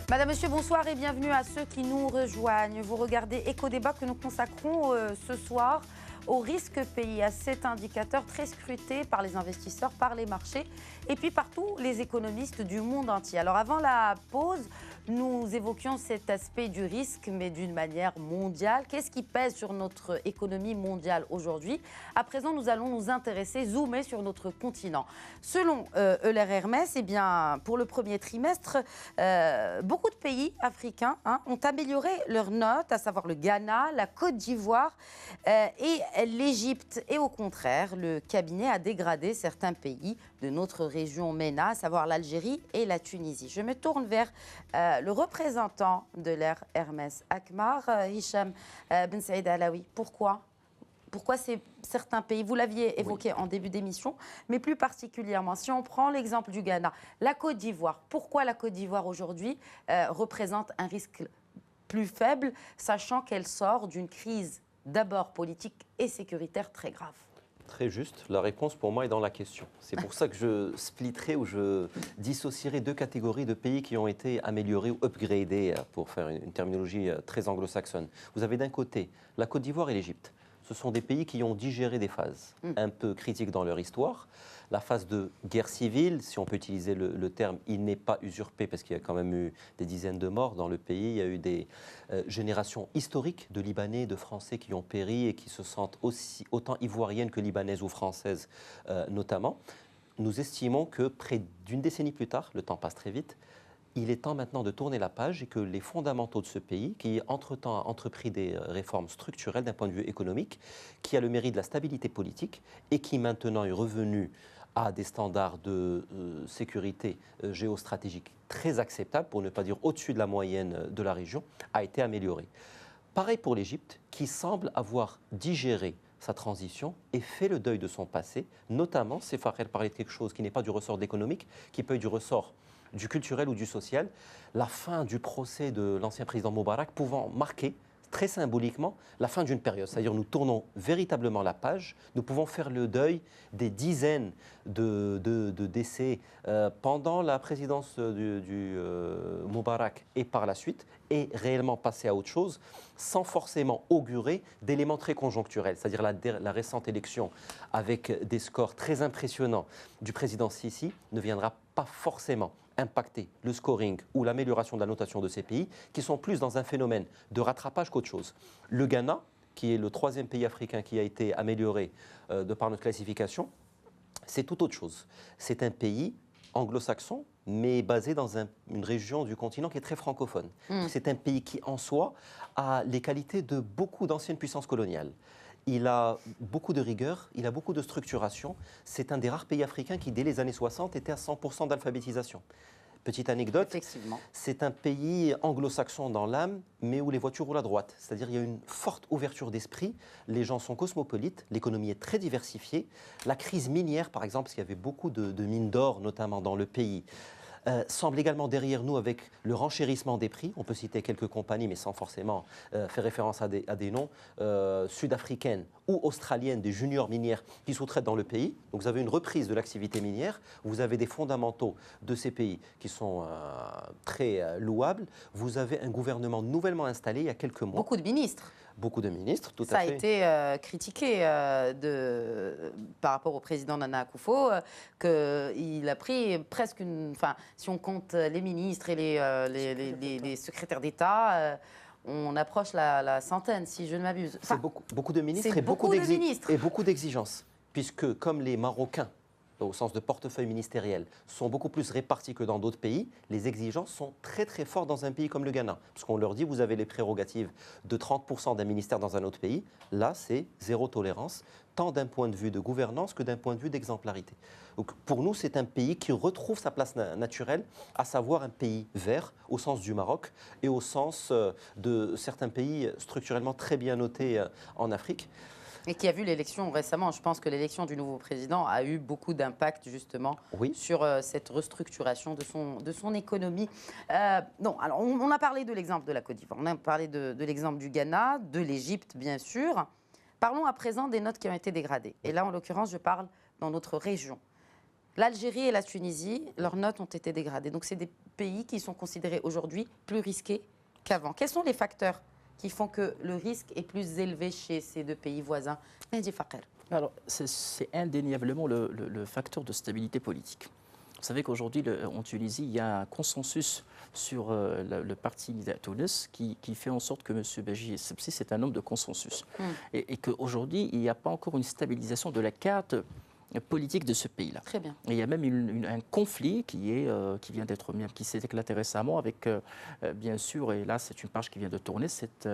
Madame, Monsieur, bonsoir et bienvenue à ceux qui nous rejoignent. Vous regardez Éco-Débat que nous consacrons ce soir au risque pays, à cet indicateur très scruté par les investisseurs, par les marchés et puis par tous les économistes du monde entier. Alors avant la pause, nous évoquions cet aspect du risque, mais d'une manière mondiale. Qu'est-ce qui pèse sur notre économie mondiale aujourd'hui ? À présent, nous allons nous intéresser, zoomer sur notre continent. Selon Euler Hermes, eh bien, pour le premier trimestre, beaucoup de pays africains ont amélioré leurs notes, à savoir le Ghana, la Côte d'Ivoire et l'Égypte. Et au contraire, le cabinet a dégradé certains pays de notre région MENA, à savoir l'Algérie et la Tunisie. Je me tourne vers le représentant de l'ère Hermès Akmar, Hicham Ben Saïd Alaoui. Pourquoi certains pays, vous l'aviez évoqué en début d'émission, mais plus particulièrement, si on prend l'exemple du Ghana, la Côte d'Ivoire, pourquoi la Côte d'Ivoire aujourd'hui représente un risque plus faible, sachant qu'elle sort d'une crise d'abord politique et sécuritaire très grave? Très juste. La réponse pour moi est dans la question. C'est pour ça que je splitterai ou je dissocierai deux catégories de pays qui ont été améliorés ou upgradés, pour faire une terminologie très anglo-saxonne. Vous avez d'un côté la Côte d'Ivoire et l'Égypte. Ce sont des pays qui ont digéré des phases un peu critiques dans leur histoire. La phase de guerre civile, si on peut utiliser le terme, il n'est pas usurpé parce qu'il y a quand même eu des dizaines de morts dans le pays. Il y a eu des générations historiques de Libanais, de Français qui ont péri et qui se sentent autant ivoiriennes que libanaises ou françaises notamment. Nous estimons que près d'une décennie plus tard, le temps passe très vite, il est temps maintenant de tourner la page et que les fondamentaux de ce pays, qui entre-temps a entrepris des réformes structurelles d'un point de vue économique, qui a le mérite de la stabilité politique et qui maintenant est revenu à des standards de sécurité géostratégique très acceptables, pour ne pas dire au-dessus de la moyenne de la région, a été amélioré. Pareil pour l'Égypte, qui semble avoir digéré sa transition et fait le deuil de son passé, notamment, c'est Farrell parlait de quelque chose qui n'est pas du ressort de l'économique, qui peut être du ressort du culturel ou du social, la fin du procès de l'ancien président Moubarak pouvant marquer très symboliquement la fin d'une période. C'est-à-dire nous tournons véritablement la page, nous pouvons faire le deuil des dizaines de décès pendant la présidence du Moubarak et par la suite, et réellement passer à autre chose sans forcément augurer d'éléments très conjoncturels. C'est-à-dire la récente élection avec des scores très impressionnants du président Sisi ne viendra pas forcément impacter le scoring ou l'amélioration de la notation de ces pays qui sont plus dans un phénomène de rattrapage qu'autre chose. Le Ghana, qui est le troisième pays africain qui a été amélioré de par notre classification, c'est tout autre chose. C'est un pays anglo-saxon, mais basé dans une région du continent qui est très francophone. C'est un pays qui, en soi, a les qualités de beaucoup d'anciennes puissances coloniales. Il a beaucoup de rigueur, il a beaucoup de structuration. C'est un des rares pays africains qui, dès les années 60, était à 100% d'alphabétisation. Petite anecdote, c'est un pays anglo-saxon dans l'âme, mais où les voitures roulent à droite. C'est-à-dire qu'il y a une forte ouverture d'esprit, les gens sont cosmopolites, l'économie est très diversifiée. La crise minière, par exemple, parce qu'il y avait beaucoup de mines d'or, notamment dans le pays, semble également derrière nous avec le renchérissement des prix. On peut citer quelques compagnies, mais sans forcément faire référence à des noms, sud-africaines ou australiennes, des juniors minières qui sous-traitent dans le pays. Donc vous avez une reprise de l'activité minière, vous avez des fondamentaux de ces pays qui sont très louables, vous avez un gouvernement nouvellement installé il y a quelques mois. Beaucoup de ministres. Beaucoup de ministres, tout Ça à a fait. été critiqué par rapport au président Nana Akufo, qu'il a pris presque une... Enfin, si on compte les ministres et les secrétaires d'État, on approche la centaine, si je ne m'abuse. C'est beaucoup de ministres c'est et beaucoup de ministres. et beaucoup d'exigences. Puisque comme les Marocains, au sens de portefeuille ministériel, sont beaucoup plus répartis que dans d'autres pays, les exigences sont très très fortes dans un pays comme le Ghana. Parce qu'on leur dit, vous avez les prérogatives de 30% d'un ministère dans un autre pays. Là, c'est zéro tolérance, tant d'un point de vue de gouvernance que d'un point de vue d'exemplarité. Donc pour nous, c'est un pays qui retrouve sa place naturelle, à savoir un pays vert, au sens du Maroc, et au sens de certains pays structurellement très bien notés en Afrique. Et qui a vu l'élection récemment. Je pense que l'élection du nouveau président a eu beaucoup d'impact justement sur cette restructuration de son économie. Non, alors on a parlé de l'exemple de la Côte d'Ivoire, on a parlé de l'exemple du Ghana, de l'Égypte bien sûr. Parlons à présent des notes qui ont été dégradées. Et là, en l'occurrence, je parle dans notre région. L'Algérie et la Tunisie, leurs notes ont été dégradées. Donc c'est des pays qui sont considérés aujourd'hui plus risqués qu'avant. Quels sont les facteurs qui font que le risque est plus élevé chez ces deux pays voisins? Mehdi Fakher. Alors, c'est indéniablement le facteur de stabilité politique. Vous savez qu'aujourd'hui, en Tunisie, il y a un consensus sur le parti Nida Tounes qui fait en sorte que M. Beji Essebsi, c'est un homme de consensus. Et qu'aujourd'hui, il n'y a pas encore une stabilisation de la carte politique de ce pays-là. Très bien. Et il y a même un conflit qui vient d'être qui s'est éclaté récemment avec, bien sûr, et là c'est une page qui vient de tourner, cette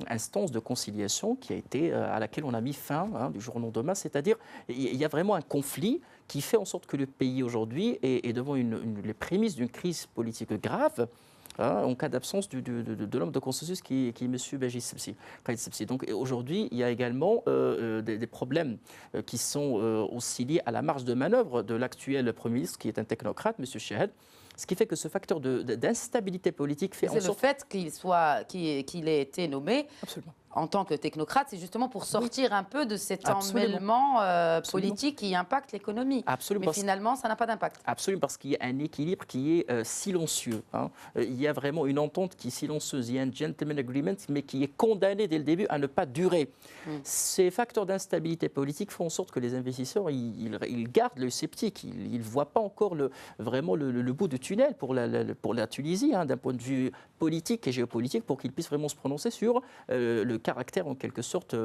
instance de conciliation qui a été à laquelle on a mis fin du jour au lendemain. C'est-à-dire, il y a vraiment un conflit qui fait en sorte que le pays aujourd'hui est devant les prémices d'une crise politique grave. En cas d'absence de l'homme de consensus qui est M. Beji Essebsi. Donc aujourd'hui, il y a également des problèmes qui sont aussi liés à la marge de manœuvre de l'actuel Premier ministre, qui est un technocrate, M. Chahed. Ce qui fait que ce facteur d'instabilité politique fait en sorte... C'est le fait qu'il ait été nommé Absolument. En tant que technocrate, c'est justement pour sortir un peu de cet emmêlement politique qui impacte l'économie. Absolument. Mais finalement, ça n'a pas d'impact. Absolument, parce qu'il y a un équilibre qui est silencieux. Il y a vraiment une entente qui est silencieuse. Il y a un gentleman agreement, mais qui est condamné dès le début à ne pas durer. Ces facteurs d'instabilité politique font en sorte que les investisseurs, ils gardent le sceptique. Ils ne voient pas encore vraiment le bout du tunnel pour la Tunisie, d'un point de vue politique et géopolitique, pour qu'ils puissent vraiment se prononcer sur le caractère en quelque sorte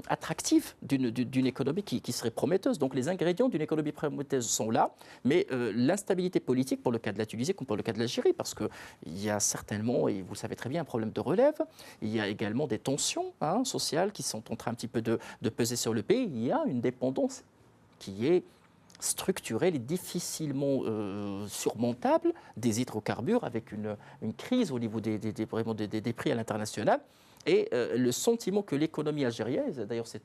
attractif d'une économie qui serait prometteuse. Donc les ingrédients d'une économie prometteuse sont là, mais l'instabilité politique pour le cas de la Tunisie comme pour le cas de l'Algérie, parce qu'il y a certainement, et vous le savez très bien, un problème de relève, il y a également des tensions sociales qui sont en train un petit peu de peser sur le pays, il y a une dépendance qui est structurelle et difficilement surmontable des hydrocarbures avec une crise au niveau des prix à l'international. Et le sentiment que l'économie algérienne, d'ailleurs c'est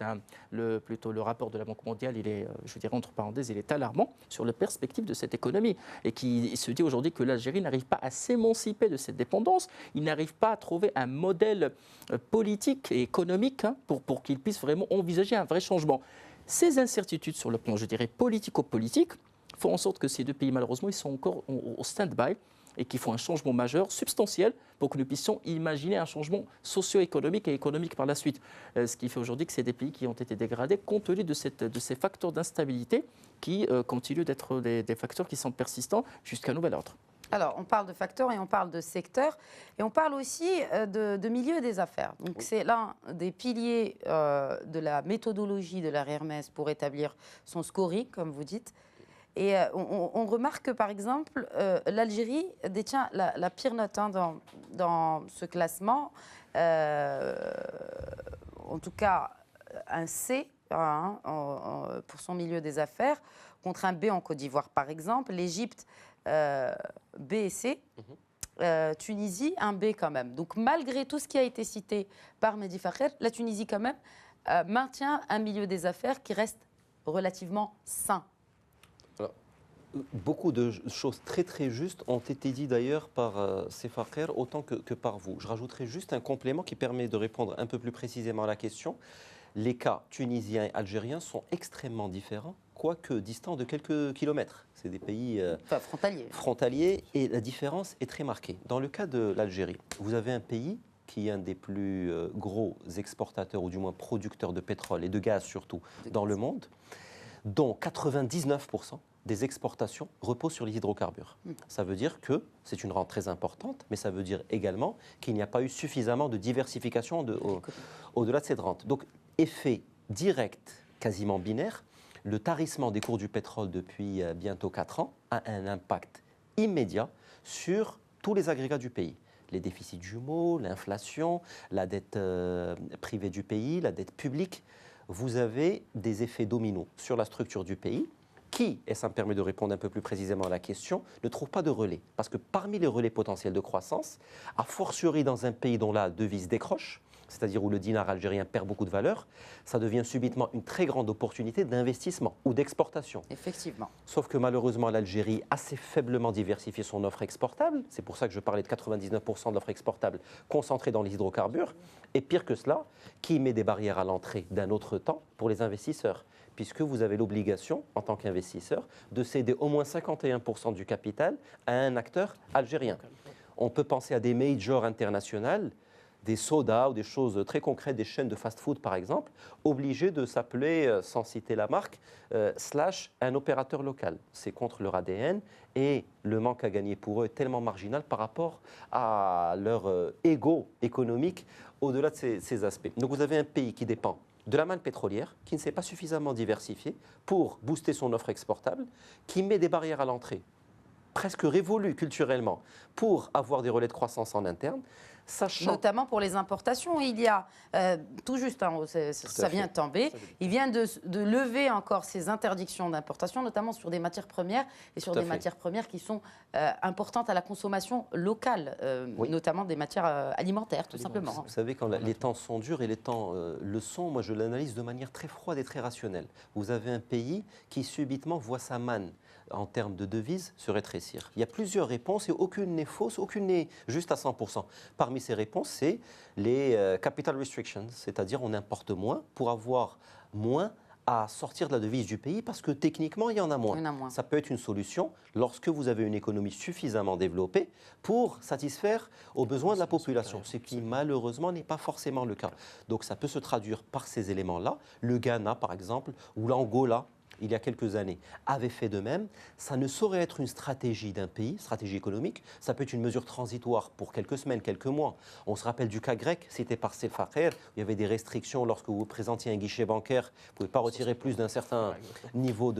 plutôt le rapport de la Banque mondiale, il est, je dirais entre parenthèses, il est alarmant sur la perspective de cette économie et qui se dit aujourd'hui que l'Algérie n'arrive pas à s'émanciper de cette dépendance, il n'arrive pas à trouver un modèle politique et économique pour qu'il puisse vraiment envisager un vrai changement. Ces incertitudes sur le plan, je dirais, politico-politique font en sorte que ces deux pays, malheureusement, ils sont encore au stand-by et qu'il faut un changement majeur, substantiel, pour que nous puissions imaginer un changement socio-économique et économique par la suite. Ce qui fait aujourd'hui que c'est des pays qui ont été dégradés compte tenu de ces facteurs d'instabilité qui continuent d'être des facteurs qui sont persistants jusqu'à nouvel ordre. Alors, on parle de facteurs et on parle de secteurs et on parle aussi de milieu des affaires. Donc, c'est l'un des piliers de la méthodologie de la RMS pour établir son scoring, comme vous dites. Et on remarque que, par exemple, l'Algérie détient la pire note dans ce classement. En tout cas, un C pour son milieu des affaires, contre un B en Côte d'Ivoire, par exemple. L'Égypte, B et C. Tunisie, un B quand même. Donc, malgré tout ce qui a été cité par Mehdi Fakher, la Tunisie, quand même, maintient un milieu des affaires qui reste relativement sain. Beaucoup de choses très très justes ont été dites d'ailleurs par Fakher autant que par vous. Je rajouterai juste un complément qui permet de répondre un peu plus précisément à la question. Les cas tunisiens et algériens sont extrêmement différents, quoique distants de quelques kilomètres. C'est des pays frontaliers et la différence est très marquée. Dans le cas de l'Algérie, vous avez un pays qui est un des plus gros exportateurs, ou du moins producteurs de pétrole et de gaz surtout, dans le monde, dont 99% des exportations reposent sur les hydrocarbures. Ça veut dire que c'est une rente très importante, mais ça veut dire également qu'il n'y a pas eu suffisamment de diversification au-delà de cette rente. Donc, effet direct, quasiment binaire, le tarissement des cours du pétrole depuis bientôt 4 ans a un impact immédiat sur tous les agrégats du pays. Les déficits jumeaux, l'inflation, la dette privée du pays, la dette publique. Vous avez des effets dominos sur la structure du pays qui, et ça me permet de répondre un peu plus précisément à la question, ne trouve pas de relais. Parce que parmi les relais potentiels de croissance, a fortiori dans un pays dont la devise décroche, c'est-à-dire où le dinar algérien perd beaucoup de valeur, ça devient subitement une très grande opportunité d'investissement ou d'exportation. Effectivement. Sauf que malheureusement, l'Algérie a assez faiblement diversifié son offre exportable. C'est pour ça que je parlais de 99% de l'offre exportable concentrée dans les hydrocarbures. Et pire que cela, qui met des barrières à l'entrée d'un autre temps pour les investisseurs, puisque vous avez l'obligation, en tant qu'investisseur, de céder au moins 51% du capital à un acteur algérien. On peut penser à des majors internationales, des sodas ou des choses très concrètes, des chaînes de fast-food par exemple, obligées de s'appeler, sans citer la marque, / un opérateur local. C'est contre leur ADN et le manque à gagner pour eux est tellement marginal par rapport à leur ego économique au-delà de ces aspects. Donc vous avez un pays qui dépend de la manne pétrolière, qui ne s'est pas suffisamment diversifié pour booster son offre exportable, qui met des barrières à l'entrée, presque révolues culturellement, pour avoir des relais de croissance en interne, sachant... Notamment pour les importations. Il y a, tout juste, hein, ça vient de tomber, il vient de lever encore ces interdictions d'importation, notamment sur des matières premières, et sur des matières premières qui sont importantes à la consommation locale, notamment des matières alimentaires, tout simplement. Vous savez, quand les temps sont durs et les temps le sont, moi je l'analyse de manière très froide et très rationnelle. Vous avez un pays qui subitement voit sa manne en termes de devises se rétrécir. Il y a plusieurs réponses et aucune n'est fausse, aucune n'est juste à 100%. Parmi ces réponses, c'est les capital restrictions, c'est-à-dire on importe moins pour avoir moins à sortir de la devise du pays parce que techniquement, il y en a moins. Ça peut être une solution lorsque vous avez une économie suffisamment développée pour satisfaire aux besoins de la population, ce qui malheureusement n'est pas forcément le cas. Donc ça peut se traduire par ces éléments-là. Le Ghana, par exemple, ou l'Angola, il y a quelques années, avait fait de même. Ça ne saurait être une stratégie d'un pays, stratégie économique. Ça peut être une mesure transitoire pour quelques semaines, quelques mois. On se rappelle du cas grec, cité par Sefaher, où il y avait des restrictions lorsque vous présentiez un guichet bancaire. Vous ne pouvez pas retirer plus d'un certain niveau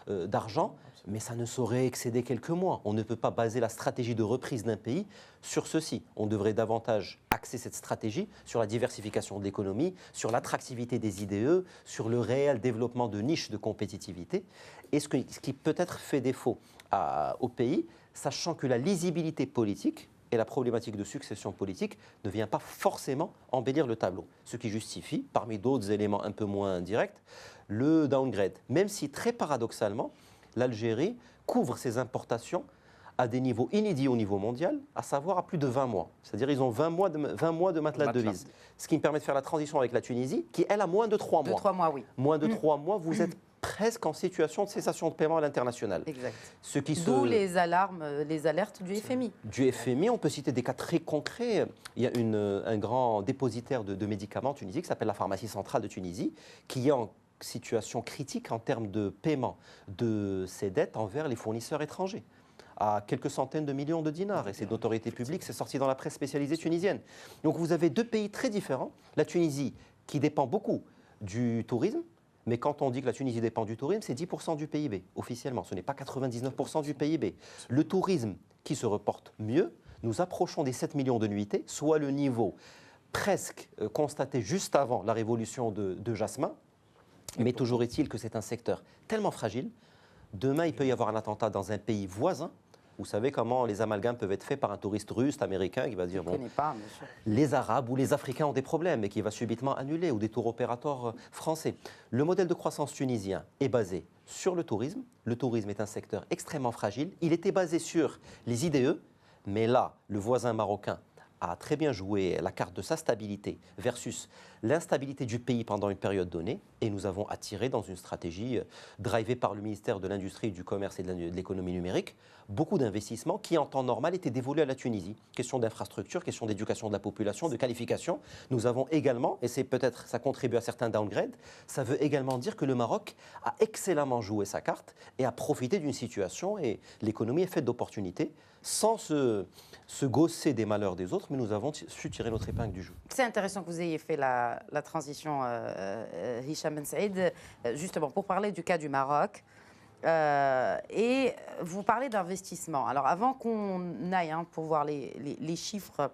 d'argent, mais ça ne saurait excéder quelques mois. On ne peut pas baser la stratégie de reprise d'un pays sur ceci. On devrait davantage axer cette stratégie sur la diversification de l'économie, sur l'attractivité des IDE, sur le réel développement de niches de compétitivité, et ce qui peut-être fait défaut au pays, sachant que la lisibilité politique et la problématique de succession politique ne vient pas forcément embellir le tableau. Ce qui justifie, parmi d'autres éléments un peu moins directs, le downgrade. Même si, très paradoxalement, l'Algérie couvre ses importations à des niveaux inédits au niveau mondial, à savoir à plus de 20 mois. C'est-à-dire qu'ils ont 20 mois de matelas de devises. Ce qui me permet de faire la transition avec la Tunisie, qui, elle, a moins de 3 mois. 3 mois, oui. Moins de 3 mois, vous êtes presque en situation de cessation de paiement à l'international. Exact. D'où les alarmes, les alertes du FMI. Du FMI, on peut citer des cas très concrets. Il y a un grand dépositaire de médicaments en Tunisie qui s'appelle la pharmacie centrale de Tunisie, qui est en situation critique en termes de paiement de ses dettes envers les fournisseurs étrangers, à quelques centaines de millions de dinars. Et c'est d'autorité publique, c'est sorti dans la presse spécialisée tunisienne. Donc vous avez deux pays très différents. La Tunisie, qui dépend beaucoup du tourisme, mais quand on dit que la Tunisie dépend du tourisme, c'est 10% du PIB, officiellement. Ce n'est pas 99% du PIB. Le tourisme qui se reporte mieux, nous approchons des 7 millions de nuitées, soit le niveau presque constaté juste avant la révolution de Jasmin. Mais toujours est-il que c'est un secteur tellement fragile. Demain, il peut y avoir un attentat dans un pays voisin. Vous savez comment les amalgames peuvent être faits par un touriste russe, américain, qui va dire bon, les Arabes ou les Africains ont des problèmes et qui va subitement annuler, ou des tours opérateurs français. Le modèle de croissance tunisien est basé sur le tourisme. Le tourisme est un secteur extrêmement fragile. Il était basé sur les IDE, mais là, le voisin marocain a très bien joué la carte de sa stabilité versus l'instabilité du pays pendant une période donnée. Et nous avons attiré dans une stratégie drivée par le ministère de l'Industrie, du Commerce et de l'économie numérique beaucoup d'investissements qui, en temps normal, étaient dévolus à la Tunisie. Question d'infrastructure, question d'éducation de la population, de qualification. Nous avons également, et c'est peut-être, ça contribue à certains downgrades, ça veut également dire que le Maroc a excellemment joué sa carte et a profité d'une situation, et l'économie est faite d'opportunités, sans se gausser des malheurs des autres, mais nous avons su tirer notre épingle du jeu. C'est intéressant que vous ayez fait la transition, Hicham Ben Saïd, justement pour parler du cas du Maroc. Et vous parlez d'investissement. Alors avant qu'on aille pour voir les chiffres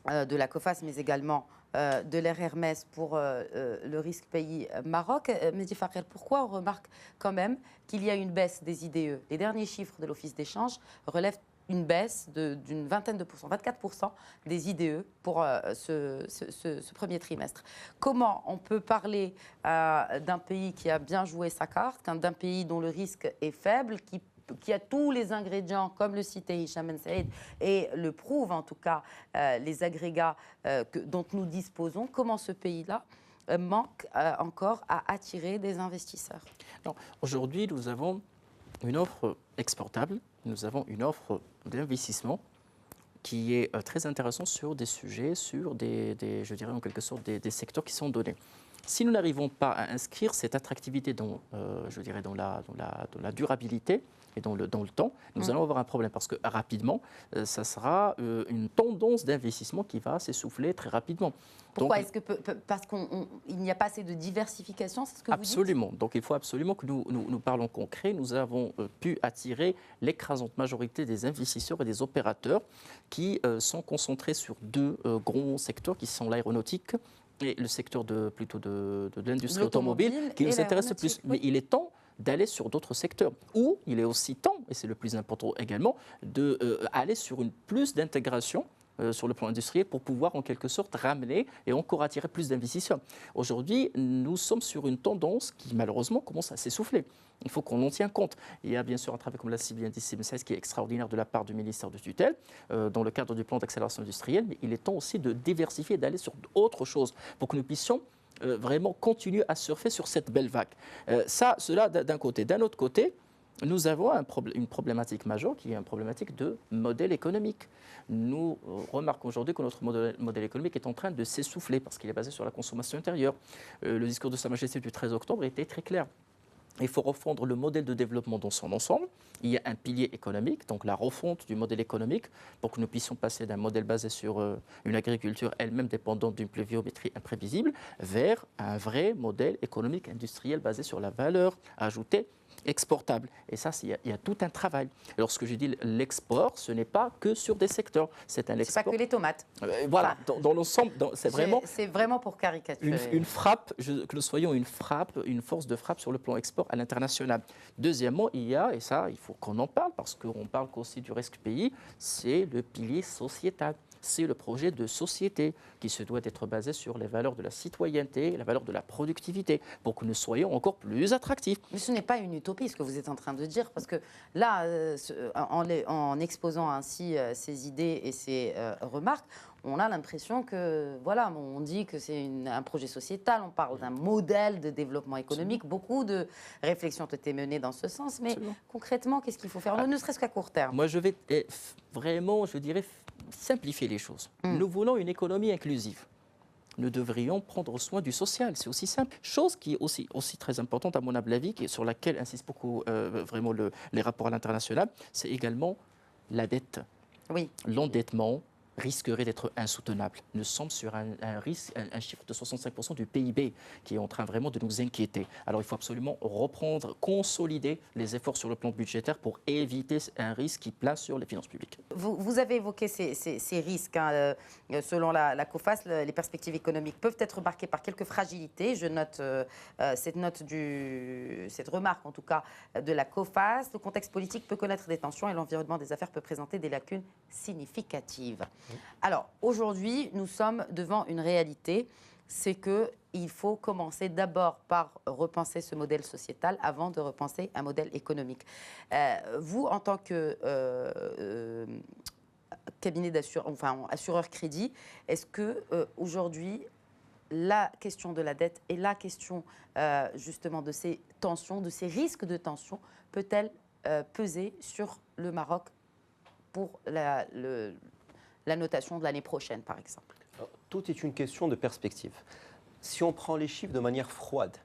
de la COFAS, mais également de l'Air Hermès pour le risque pays Maroc, Mehdi Fakher, pourquoi on remarque quand même qu'il y a une baisse des IDE? Les derniers chiffres de l'Office d'échange relèvent une baisse d'une vingtaine de pourcents, 24% des IDE pour ce premier trimestre. Comment on peut parler d'un pays qui a bien joué sa carte, d'un pays dont le risque est faible, qui a tous les ingrédients, comme le citait Hicham Ben Saïd, et le prouve en tout cas les agrégats dont nous disposons, comment ce pays-là manque encore à attirer des investisseurs? Aujourd'hui, nous avons une offre exportable, nous avons une offre d'investissement qui est très intéressante sur des sujets, sur je dirais en quelque sorte des secteurs qui sont donnés. Si nous n'arrivons pas à inscrire cette attractivité je dirais dans la durabilité et dans le temps, nous allons avoir un problème parce que rapidement, ça sera une tendance d'investissement qui va s'essouffler très rapidement. Pourquoi? Parce qu'il n'y a pas assez de diversification, c'est ce que vous dites? Absolument. Donc il faut absolument que nous parlons concret. Nous avons pu attirer l'écrasante majorité des investisseurs et des opérateurs qui sont concentrés sur deux gros secteurs qui sont l'aéronautique et le secteur plutôt de l'industrie automobile qui nous intéresse le plus. Oui. Mais il est temps d'aller sur d'autres secteurs. Ou il est aussi temps, et c'est le plus important également, d'aller sur plus d'intégration sur le plan industriel pour pouvoir en quelque sorte ramener et encore attirer plus d'investisseurs. Aujourd'hui, nous sommes sur une tendance qui malheureusement commence à s'essouffler. Il faut qu'on en tienne compte. Il y a bien sûr un travail, comme l'a si bien dit qui est extraordinaire de la part du ministère de tutelle dans le cadre du plan d'accélération industrielle, mais il est temps aussi de diversifier et d'aller sur autre chose pour que nous puissions vraiment continuer à surfer sur cette belle vague. Cela d'un côté. D'un autre côté, nous avons une problématique majeure qui est une problématique de modèle économique. Nous remarquons aujourd'hui que notre modèle économique est en train de s'essouffler parce qu'il est basé sur la consommation intérieure. Le discours de Sa Majesté du 13 octobre était très clair. Il faut refondre le modèle de développement dans son ensemble. Il y a un pilier économique, donc la refonte du modèle économique, pour que nous puissions passer d'un modèle basé sur une agriculture elle-même dépendante d'une pluviométrie imprévisible vers un vrai modèle économique industriel basé sur la valeur ajoutée exportable. Et ça, il y a tout un travail. Lorsque je dis l'export, ce n'est pas que sur des secteurs. C'est un export. C'est pas que les tomates. Voilà, dans l'ensemble, c'est vraiment... C'est vraiment pour caricaturer. Une frappe, que nous soyons une force de frappe sur le plan export à l'international. Deuxièmement, il y a, et ça, il faut qu'on en parle, parce qu'on parle aussi du risque pays, c'est le pilier sociétal. C'est le projet de société qui se doit être basé sur les valeurs de la citoyenneté, la valeur de la productivité, pour que nous soyons encore plus attractifs. Mais ce n'est pas une utopie, ce que vous êtes en train de dire, parce que là, en exposant ainsi ces idées et ces remarques, on a l'impression que, voilà, on dit que c'est un projet sociétal, on parle d'un modèle de développement économique. Absolument. Beaucoup de réflexions ont été menées dans ce sens, mais absolument. Concrètement, qu'est-ce qu'il faut faire, ne serait-ce qu'à court terme? Moi, je vais vraiment, je dirais, simplifier les choses. Nous voulons une économie inclusive. Nous devrions prendre soin du social, c'est aussi simple. Chose qui est aussi très importante à mon humble avis, sur laquelle insistent beaucoup vraiment les rapports à l'international, c'est également la dette. Oui. L'endettement risquerait d'être insoutenable. Nous sommes sur un chiffre de 65% du PIB qui est en train vraiment de nous inquiéter. Alors il faut absolument reprendre, consolider les efforts sur le plan budgétaire pour éviter un risque qui place sur les finances publiques. Vous avez évoqué ces risques. Selon la COFAS, les perspectives économiques peuvent être marquées par quelques fragilités. Je note cette remarque, en tout cas, de la COFAS. Le contexte politique peut connaître des tensions et l'environnement des affaires peut présenter des lacunes significatives. Alors, aujourd'hui, nous sommes devant une réalité, c'est qu'il faut commencer d'abord par repenser ce modèle sociétal avant de repenser un modèle économique. Vous, en tant que cabinet assureur crédit, est-ce que aujourd'hui, la question de la dette et la question justement de ces tensions, de ces risques de tension, peut-elle peser sur le Maroc pour la notation de l'année prochaine, par exemple? Alors, tout est une question de perspective. Si on prend les chiffres de manière froide,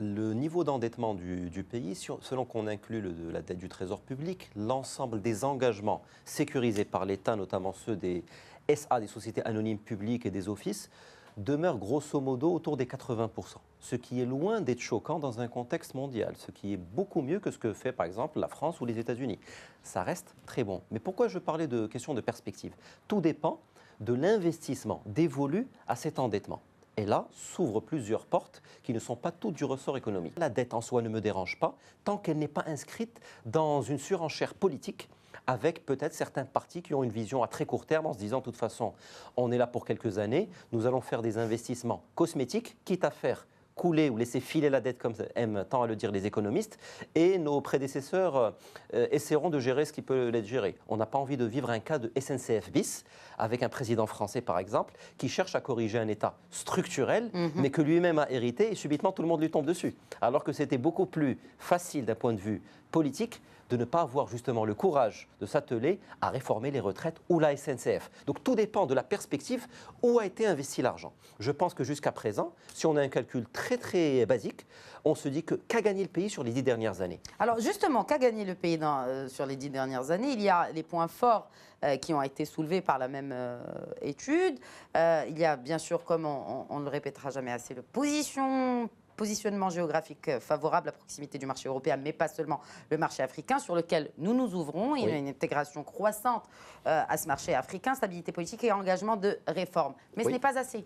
le niveau d'endettement du pays, selon qu'on inclut la dette du Trésor public, l'ensemble des engagements sécurisés par l'État, notamment ceux des SA, des sociétés anonymes publiques et des offices, demeure grosso modo autour des 80%, ce qui est loin d'être choquant dans un contexte mondial, ce qui est beaucoup mieux que ce que fait par exemple la France ou les États-Unis. Ça reste très bon. Mais pourquoi je parlais de question de perspective? Tout dépend de l'investissement dévolu à cet endettement. Et là, s'ouvrent plusieurs portes qui ne sont pas toutes du ressort économique. La dette en soi ne me dérange pas tant qu'elle n'est pas inscrite dans une surenchère politique avec peut-être certains partis qui ont une vision à très court terme en se disant de toute façon, on est là pour quelques années, nous allons faire des investissements cosmétiques, quitte à faire couler ou laisser filer la dette, comme aiment tant à le dire les économistes, et nos prédécesseurs essaieront de gérer ce qui peut l'être géré. On n'a pas envie de vivre un cas de SNCF bis, avec un président français par exemple, qui cherche à corriger un État structurel, mais que lui-même a hérité, et subitement tout le monde lui tombe dessus. Alors que c'était beaucoup plus facile d'un point de vue politique de ne pas avoir justement le courage de s'atteler à réformer les retraites ou la SNCF. Donc tout dépend de la perspective où a été investi l'argent. Je pense que jusqu'à présent, si on a un calcul très très basique, on se dit qu'a gagné le pays sur les 10 dernières années. Alors justement, qu'a gagné le pays sur les 10 dernières années? Il y a les points forts qui ont été soulevés par la même étude. Il y a bien sûr, comme on ne le répétera jamais assez, le positionnement géographique favorable à proximité du marché européen, mais pas seulement le marché africain, sur lequel nous nous ouvrons. Il y a une intégration croissante à ce marché africain, stabilité politique et engagement de réforme. Mais ce n'est pas assez.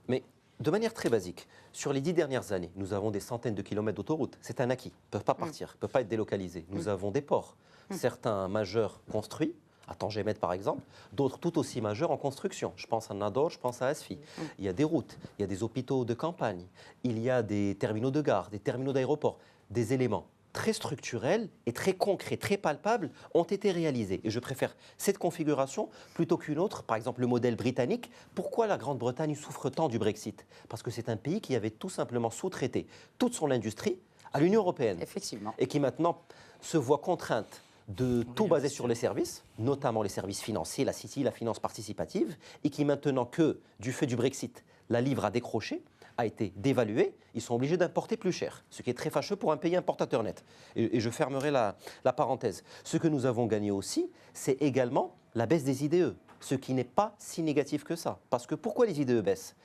Mais de manière très basique, sur les 10 dernières années, nous avons des centaines de kilomètres d'autoroutes. C'est un acquis. Ils ne peuvent pas partir, ils ne peuvent pas être délocalisés. Nous avons des ports, certains majeurs construits, à Tangemet par exemple, d'autres tout aussi majeurs en construction. Je pense à Nador, je pense à Asfi. Il y a des routes, il y a des hôpitaux de campagne, il y a des terminaux de gare, des terminaux d'aéroport, des éléments très structurels et très concrets, très palpables ont été réalisés. Et je préfère cette configuration plutôt qu'une autre, par exemple le modèle britannique. Pourquoi la Grande-Bretagne souffre tant du Brexit? Parce que c'est un pays qui avait tout simplement sous-traité toute son industrie à l'Union européenne. Effectivement. Et qui maintenant se voit contrainte de tout baser sur les services, notamment les services financiers, la City, la finance participative, et qui maintenant que, du fait du Brexit, la livre a décroché, a été dévaluée, ils sont obligés d'importer plus cher, ce qui est très fâcheux pour un pays importateur net. Et je fermerai la parenthèse. Ce que nous avons gagné aussi, c'est également la baisse des IDE, ce qui n'est pas si négatif que ça. Parce que pourquoi les IDE baissent?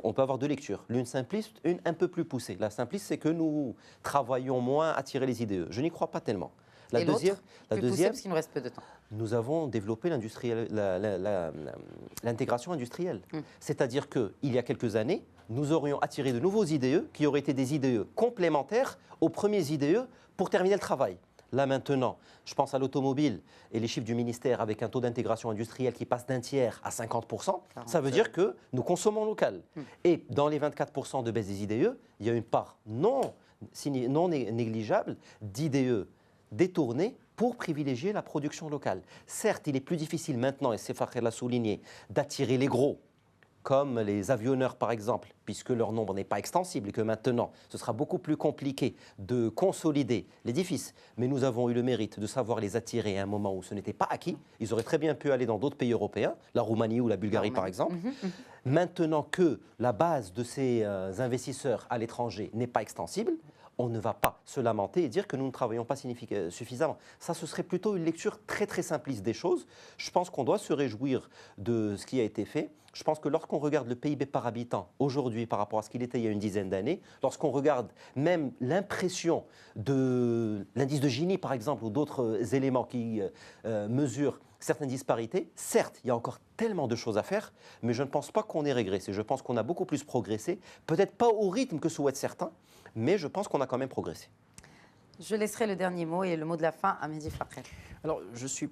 On peut avoir deux lectures, l'une simpliste, une un peu plus poussée. La simpliste, c'est que nous travaillons moins à tirer les IDE. Je n'y crois pas tellement. La deuxième, parce qu'il nous reste peu de temps. Nous avons développé l'intégration industrielle. C'est-à-dire qu'il y a quelques années, nous aurions attiré de nouveaux IDE qui auraient été des IDE complémentaires aux premiers IDE pour terminer le travail. Là maintenant, je pense à l'automobile et les chiffres du ministère avec un taux d'intégration industrielle qui passe d'un tiers à 50%, ça veut dire que nous consommons local. Et dans les 24% de baisse des IDE, il y a une part non négligeable d'IDE détournés pour privilégier la production locale. Certes, il est plus difficile maintenant, et c'est Fakher l'a souligné, d'attirer les gros, comme les avionneurs par exemple, puisque leur nombre n'est pas extensible et que maintenant, ce sera beaucoup plus compliqué de consolider l'édifice. Mais nous avons eu le mérite de savoir les attirer à un moment où ce n'était pas acquis. Ils auraient très bien pu aller dans d'autres pays européens, la Roumanie ou la Bulgarie par exemple. Maintenant que la base de ces investisseurs à l'étranger n'est pas extensible, on ne va pas se lamenter et dire que nous ne travaillons pas suffisamment. Ça, ce serait plutôt une lecture très très simpliste des choses. Je pense qu'on doit se réjouir de ce qui a été fait. Je pense que lorsqu'on regarde le PIB par habitant aujourd'hui par rapport à ce qu'il était il y a une dizaine d'années, lorsqu'on regarde même l'impression de l'indice de Gini par exemple ou d'autres éléments qui mesurent certaines disparités, certes, il y a encore tellement de choses à faire, mais je ne pense pas qu'on ait régressé. Je pense qu'on a beaucoup plus progressé, peut-être pas au rythme que souhaitent certains, mais je pense qu'on a quand même progressé. Je laisserai le dernier mot et le mot de la fin à Mehdi Fakher. Alors, je suis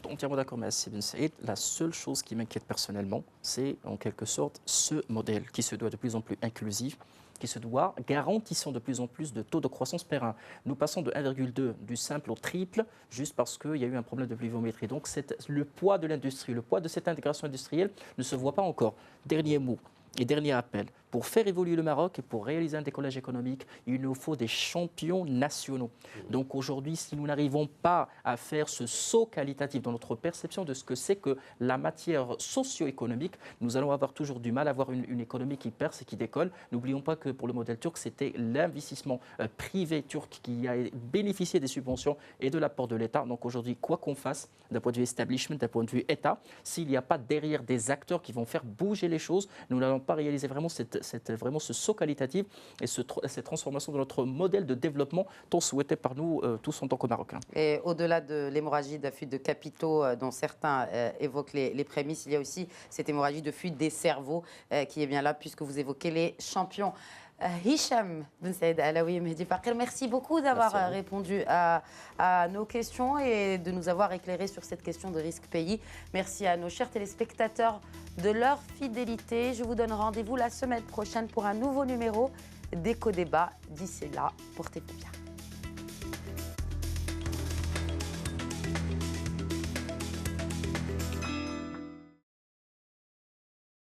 entièrement d'accord avec Ben Saïd. La seule chose qui m'inquiète personnellement, c'est en quelque sorte ce modèle qui se doit de plus en plus inclusif, qui se doit garantissant de plus en plus de taux de croissance périn. Nous passons de 1,2 du simple au triple juste parce qu'il y a eu un problème de pluviométrie. Donc le poids de l'industrie, le poids de cette intégration industrielle ne se voit pas encore. Dernier mot. Et dernier appel, pour faire évoluer le Maroc et pour réaliser un décollage économique, il nous faut des champions nationaux. Donc aujourd'hui, si nous n'arrivons pas à faire ce saut qualitatif dans notre perception de ce que c'est que la matière socio-économique, nous allons avoir toujours du mal à avoir une économie qui perce et qui décolle. N'oublions pas que pour le modèle turc, c'était l'investissement privé turc qui a bénéficié des subventions et de l'apport de l'État. Donc aujourd'hui, quoi qu'on fasse, d'un point de vue establishment, d'un point de vue État, s'il n'y a pas derrière des acteurs qui vont faire bouger les choses, nous n'allons pas réaliser vraiment vraiment ce saut qualitatif et cette transformation de notre modèle de développement tant souhaité par nous tous en tant que Marocains. Et au-delà de l'hémorragie de la fuite de capitaux dont certains évoquent les prémices, il y a aussi cette hémorragie de fuite des cerveaux qui est bien là puisque vous évoquez les champions. Hicham Ben Saïd Alaoui et Mehdi Fakir, merci beaucoup d'avoir répondu à nos questions et de nous avoir éclairé sur cette question de risque pays. Merci à nos chers téléspectateurs de leur fidélité. Je vous donne rendez-vous la semaine prochaine pour un nouveau numéro d'Éco-Débat. D'ici là, portez-vous bien.